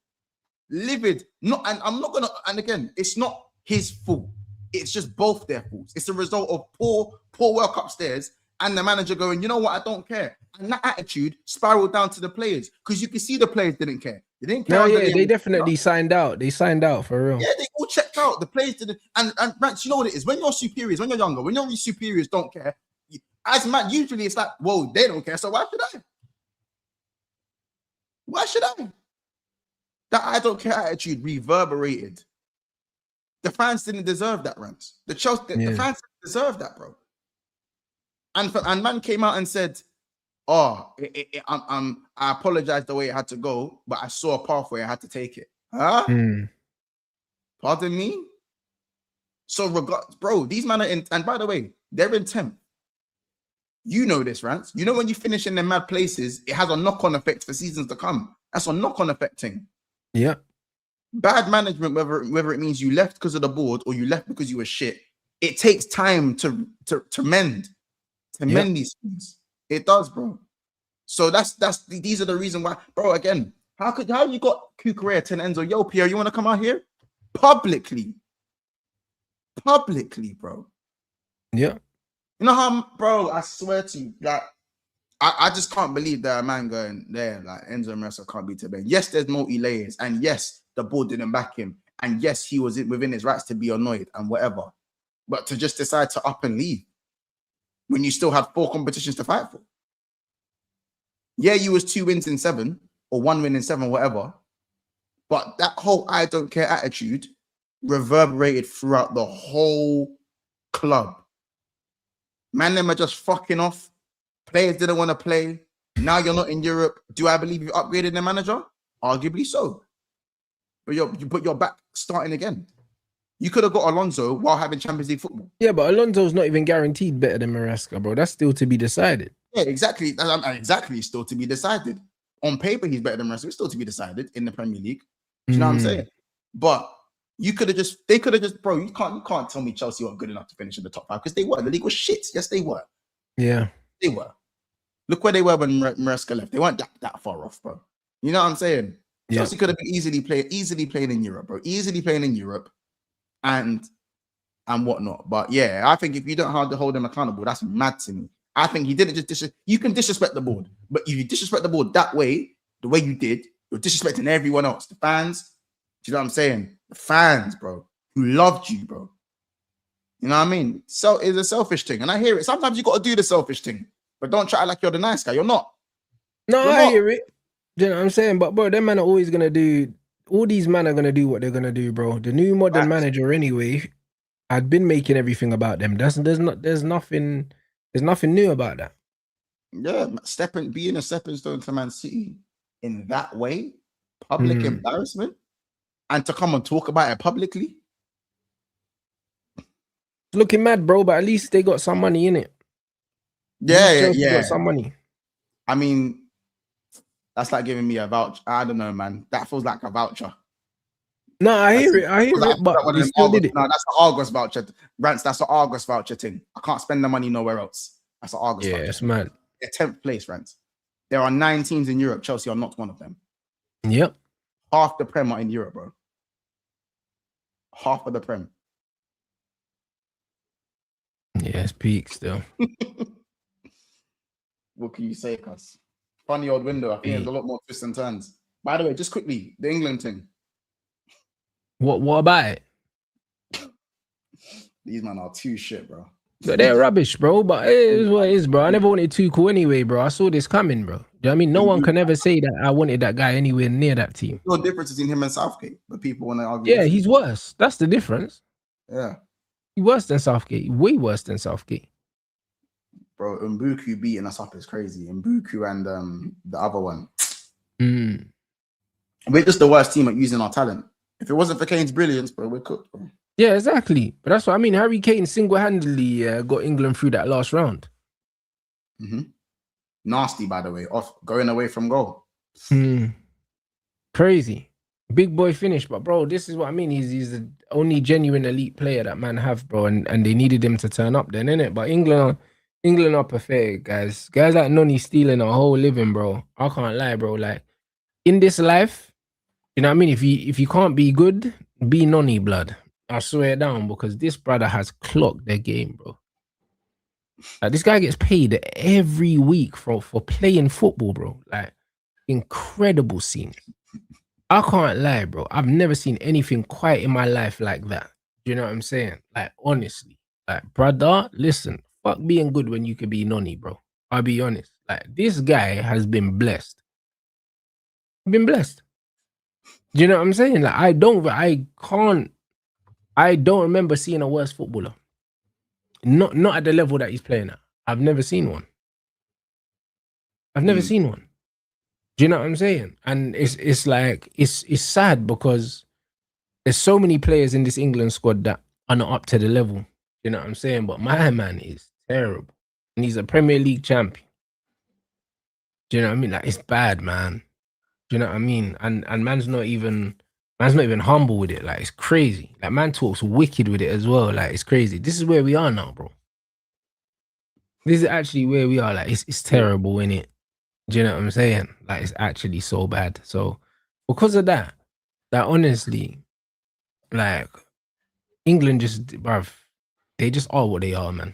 Livid. And I'm not gonna, and again, it's not his fault. It's just both their faults. It's a result of poor work upstairs and the manager going, you know what, I don't care. And that attitude spiraled down to the players because you can see the players didn't care. They didn't care. No, yeah, they definitely signed out. They signed out for real. Yeah, they all checked out. The players didn't. And Rants, you know what it is? When you're superiors, when you're younger, when your superiors don't care, as man, usually it's like, whoa, they don't care. So why should I? Why should I? That I don't care attitude reverberated. The fans didn't deserve that, Rants. The fans didn't deserve that, bro. And man came out and said, "Oh, I apologize the way it had to go, but I saw a pathway. I had to take it." Huh? Pardon me. So, bro, these men are in. And by the way, they're in 10th. You know this, Rants. You know when you finish in the mad places, it has a knock-on effect for seasons to come. That's a knock-on effect thing. Yeah. Bad management, whether it means you left because of the board or you left because you were shit, it takes time to mend these things. It does, bro. So these are the reason why, bro. Again, how you got Kukurea, Tenenzo, yo, Pierre, you want to come out here publicly, bro? Yeah. You know how, bro? I swear to you, like, I just can't believe that a man going there like Enzo Maresca can't be to Ben. Yes, there's multi-layers, and yes, the board didn't back him, and yes, he was within his rights to be annoyed and whatever. But to just decide to up and leave when you still had 4 competitions to fight for. Yeah, you was 2 wins in 7 or 1 win in 7, whatever. But that whole I don't care attitude reverberated throughout the whole club. Man, them are just fucking off. Players didn't want to play. Now you're not in Europe. Do I believe you upgraded the manager? Arguably so. But you're back starting again. You could have got Alonso while having Champions League football. Yeah, but Alonso's not even guaranteed better than Maresca, bro. That's still to be decided. Yeah, exactly. Exactly, still to be decided. On paper, he's better than Maresca. It's still to be decided in the Premier League. Do you know what I'm saying? But they could have just, bro, you can't tell me Chelsea weren't good enough to finish in the top 5 because they were. The league was shit. Yes, they were. Yeah. They were. Look where they were when Maresca left. They weren't that far off, bro. You know what I'm saying? Yeah. Chelsea could have been easily playing in Europe, bro. Easily playing in Europe and whatnot. But yeah, I think if you don't have to hold them accountable, that's mad to me. I think he didn't just you can disrespect the board, but if you disrespect the board that way, the way you did, you're disrespecting everyone else. The fans, do you know what I'm saying? The fans, bro, who loved you, bro. You know what I mean? So it's a selfish thing. And I hear it. Sometimes you got to do the selfish thing. But don't try like you're the nice guy. You're not. I hear it. Do you know what I'm saying? But bro, them men are always gonna do. All these men are gonna do what they're gonna do, bro. The new modern manager, anyway. I'd been making everything about them. There's nothing new about that. Yeah, being a stepping stone to Man City in that way, public embarrassment, and to come and talk about it publicly. Looking mad, bro. But at least they got some money in it. Yeah. Got some money. I mean, that's like giving me a voucher. I don't know, man. That feels like a voucher. No, I hear it, but they still did it. No, that's the Argos voucher. Rants, that's the Argos voucher thing. I can't spend the money nowhere else. That's the Argos voucher. Yeah, it's mad. They're 10th place, Rants. There are 9 teams in Europe. Chelsea are not one of them. Yep. Half the Prem are in Europe, bro. Half of the Prem. Yeah, it's peak still. What can you say, cuz? Funny old window. I think there's a lot more twists and turns. By the way, just quickly, the England thing. What about it? These men are too shit, bro. But they're rubbish, bro. But it is what it is, bro. I never wanted Tuchel anyway, bro. I saw this coming, bro. Do you know what I mean? No one can ever say that I wanted that guy anywhere near that team. No difference between him and Southgate, but people want to argue. Yeah, he's worse. That's the difference. Yeah. He's worse than Southgate. Way worse than Southgate. Bro, Mbuku beating us up is crazy. Mbuku and the other one. We're just the worst team at using our talent. If it wasn't for Kane's brilliance, bro, we're cooked, bro. Yeah, exactly. But that's what I mean. Harry Kane single-handedly got England through that last round. Nasty, by the way, off going away from goal. Crazy. Big boy finish, but bro, this is what I mean. He's the only genuine elite player that man have, bro, and they needed him to turn up then, innit? But England are pathetic, guys. Guys like Noni stealing our whole living, bro. I can't lie, bro. Like in this life, you know what I mean? If you can't be good, be Noni blood. I swear it down, because this brother has clocked their game, bro. Like this guy gets paid every week for playing football, bro. Like incredible scenes. I can't lie, bro. I've never seen anything quite in my life like that. Do you know what I'm saying? Like, honestly. Like, brother, listen. Fuck being good when you could be nonny, bro. I'll be honest. Like, this guy has been blessed. Been blessed. Do you know what I'm saying? Like, I don't remember seeing a worse footballer. Not at the level that he's playing at. I've never seen one. I've never seen one. Do you know what I'm saying? And it's like it's sad because there's so many players in this England squad that are not up to the level. You know what I'm saying? But my man is terrible. And he's a Premier League champion. Do you know what I mean? Like it's bad, man. Do you know what I mean? And man's not even humble with it. Like it's crazy. Like man talks wicked with it as well. Like it's crazy. This is where we are now, bro. This is actually where we are. Like it's terrible, innit? Do you know what I'm saying? Like it's actually so bad. So because of that, honestly, like England just, bruv, they just are what they are, man.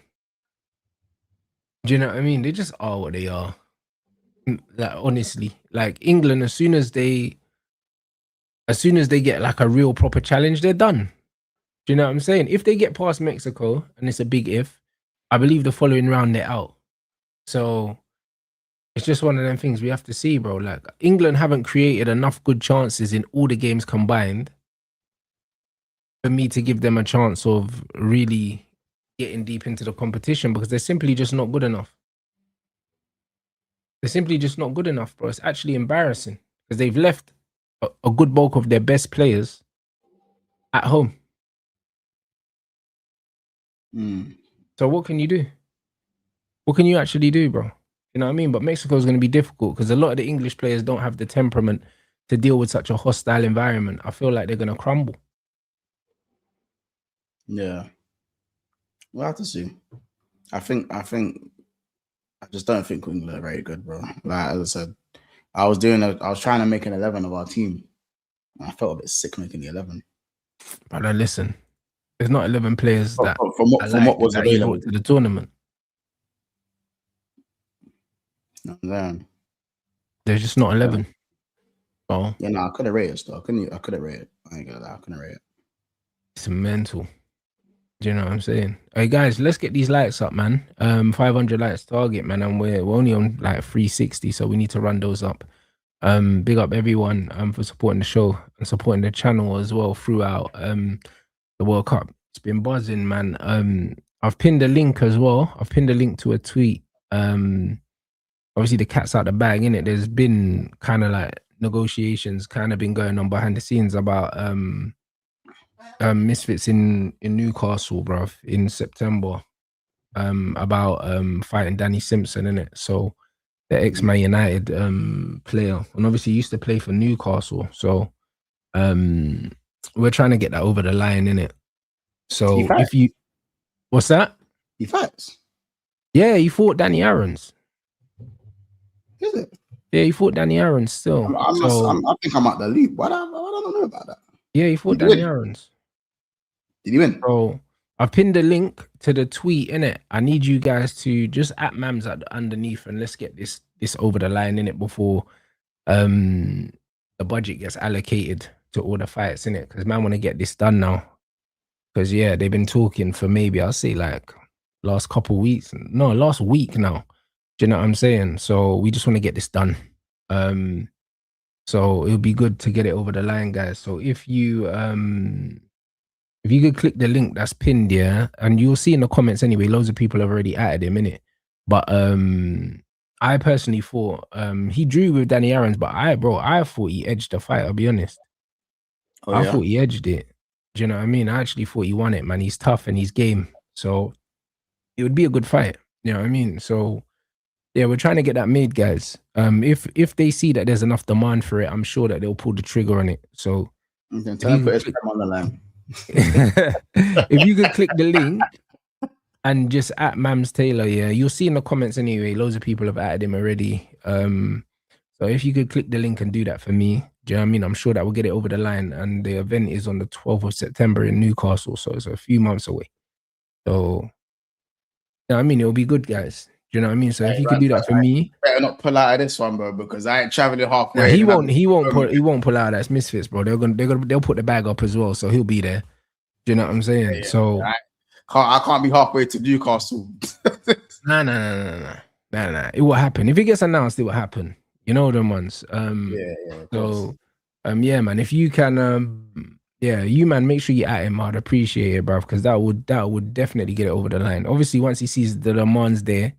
Do you know what I mean? They just are what they are. Like honestly, like England, as soon as they get like a real proper challenge, they're done. Do you know what I'm saying? If they get past Mexico, and it's a big if, I believe the following round they're out. So it's just one of them things we have to see, bro. Like England haven't created enough good chances in all the games combined for me to give them a chance of really getting deep into the competition, because they're simply just not good enough. They're simply just not good enough, bro. It's actually embarrassing because they've left a good bulk of their best players at home. So what can you do? What can you actually do, bro? You know what I mean? But Mexico is going to be difficult because a lot of the English players don't have the temperament to deal with such a hostile environment. I feel like they're going to crumble. Yeah. We'll have to see. I just don't think England are very good, bro. Like as I said, I was trying to make an 11 of our team. I felt a bit sick making the 11. But listen, there's not 11 players from what was available to the tournament. There's just not 11. Oh yeah, no, I could have rated still. I could have rated. I ain't gonna lie, I couldn't rate it. It's mental. Do you know what I'm saying? Hey guys, let's get these lights up, man. 500 lights target, man, and we're only on like 360, so we need to run those up. Big up everyone for supporting the show and supporting the channel as well throughout the World Cup. It's been buzzing, man. I've pinned a link as well. I've pinned a link to a tweet. Obviously the cat's out the bag, innit? There's been kind of like negotiations kind of been going on behind the scenes about Misfits in Newcastle, bruv, in September, about fighting Danny Simpson, innit? So the ex-Man United player, and obviously he used to play for Newcastle. So we're trying to get that over the line, innit? So if you, what's that? He fights. Yeah, he fought Danny Aaron's. Is it? Yeah, he fought Danny Aaron's still. I think I'm at the loop. Why don't I know about that? Yeah, he fought Danny Aaron's. Did he win? So I've pinned the link to the tweet, innit? I need you guys to just at Mams underneath and let's get this over the line, innit, before the budget gets allocated to all the fights, innit? Because man want to get this done now. Because yeah, they've been talking for maybe I'll say like last week now. Do you know what I'm saying? So we just want to get this done. So it would be good to get it over the line, guys. So if you could click the link that's pinned, yeah, and you'll see in the comments anyway, loads of people have already added him in it. But I personally thought he drew with Danny Aaron's, but I thought he edged the fight, I'll be honest. I thought he edged it. Do you know what I mean? I actually thought he won it, man. He's tough and he's game. So it would be a good fight. You know what I mean? So yeah, we're trying to get that made, guys. If they see that there's enough demand for it, I'm sure that they'll pull the trigger on it. So tell him put his on the line. if you could click the link and just at Mams Taylor, yeah, you'll see in the comments anyway. Loads of people have added him already. So if you could click the link and do that for me, do you know what I mean? I'm sure that will get it over the line. And the event is on the 12th of September in Newcastle, so it's a few months away. So, you know what I mean? It'll be good, guys. Do you know what I mean? So if you could do that for me, better not pull out of this one, bro, because I ain't traveling halfway. Nah, he won't pull out. That's Misfits, bro. They'll put the bag up as well, so he'll be there. Do you know what I'm saying? Yeah, so I can't be halfway to Newcastle. Nah. It will happen. If it gets announced, it will happen. You know them ones. So yeah, man. If you can you man, make sure you at him. I'd appreciate it, bro, because that would definitely get it over the line. Obviously, once he sees the demands there,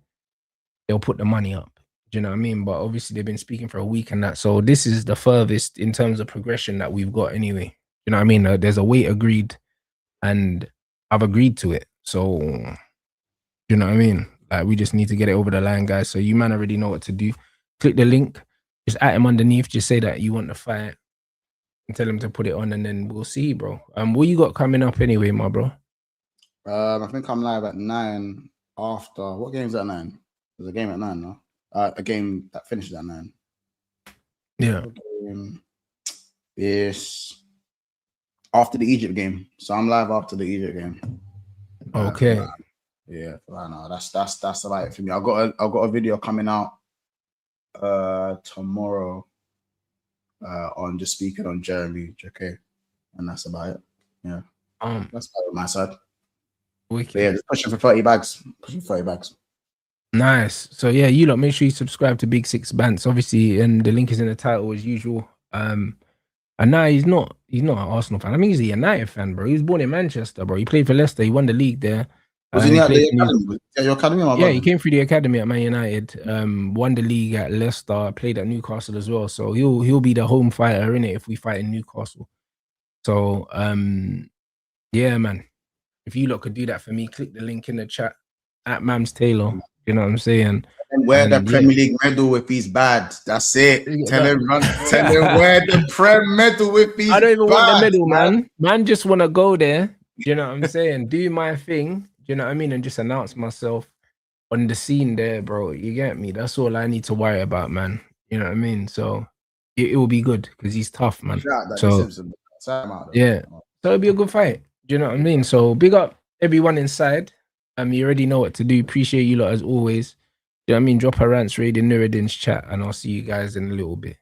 they'll put the money up. Do you know what I mean? But obviously they've been speaking for a week and that. So this is the furthest in terms of progression that we've got anyway. You know what I mean? There's a weight agreed and I've agreed to it. So, you know what I mean? Like, we just need to get it over the line, guys. So you man already know what to do. Click the link. Just at him underneath. Just say that you want to fight and tell him to put it on and then we'll see, bro. What you got coming up anyway, my bro? I think I'm live at 9 after. What game's at 9? There's a game at 9, no? A game that finishes at 9. Yeah. It's after the Egypt game. So I'm live after the Egypt game. Okay. Yeah, right now. That's about it for me. I've got a video coming out tomorrow on just speaking on Jeremy, okay? And that's about it. Yeah. That's about it on my side. Wicked. Yeah, just pushing for 30 bags. Nice. So yeah, you lot make sure you subscribe to Big Six Bants, obviously, and the link is in the title as usual. And now he's not an Arsenal fan. I mean, he's a United fan, bro. He was born in Manchester, bro. He played for Leicester. He won the league there. Was he at the academy? Your academy? Yeah, he came through the academy at Man United. Won the league at Leicester. Played at Newcastle as well. So he'll be the home fighter in it if we fight in Newcastle. So yeah, man. If you lot could do that for me, click the link in the chat at Mams Taylor. You know what I'm saying? And wear the Premier League medal if he's bad. That's it. Tell him wear the Prem medal if he's bad. I don't even want the medal, man. Man just want to go there. You know what I'm saying? Do my thing. You know what I mean? And just announce myself on the scene there, bro. You get me? That's all I need to worry about, man. You know what I mean? So it will be good because he's tough, man. So yeah. So it'll be a good fight. Do you know what I mean? So big up everyone inside. You already know what to do. Appreciate you lot as always. Do you know what I mean? Drop a Rants raid in Nuruddin's chat and I'll see you guys in a little bit.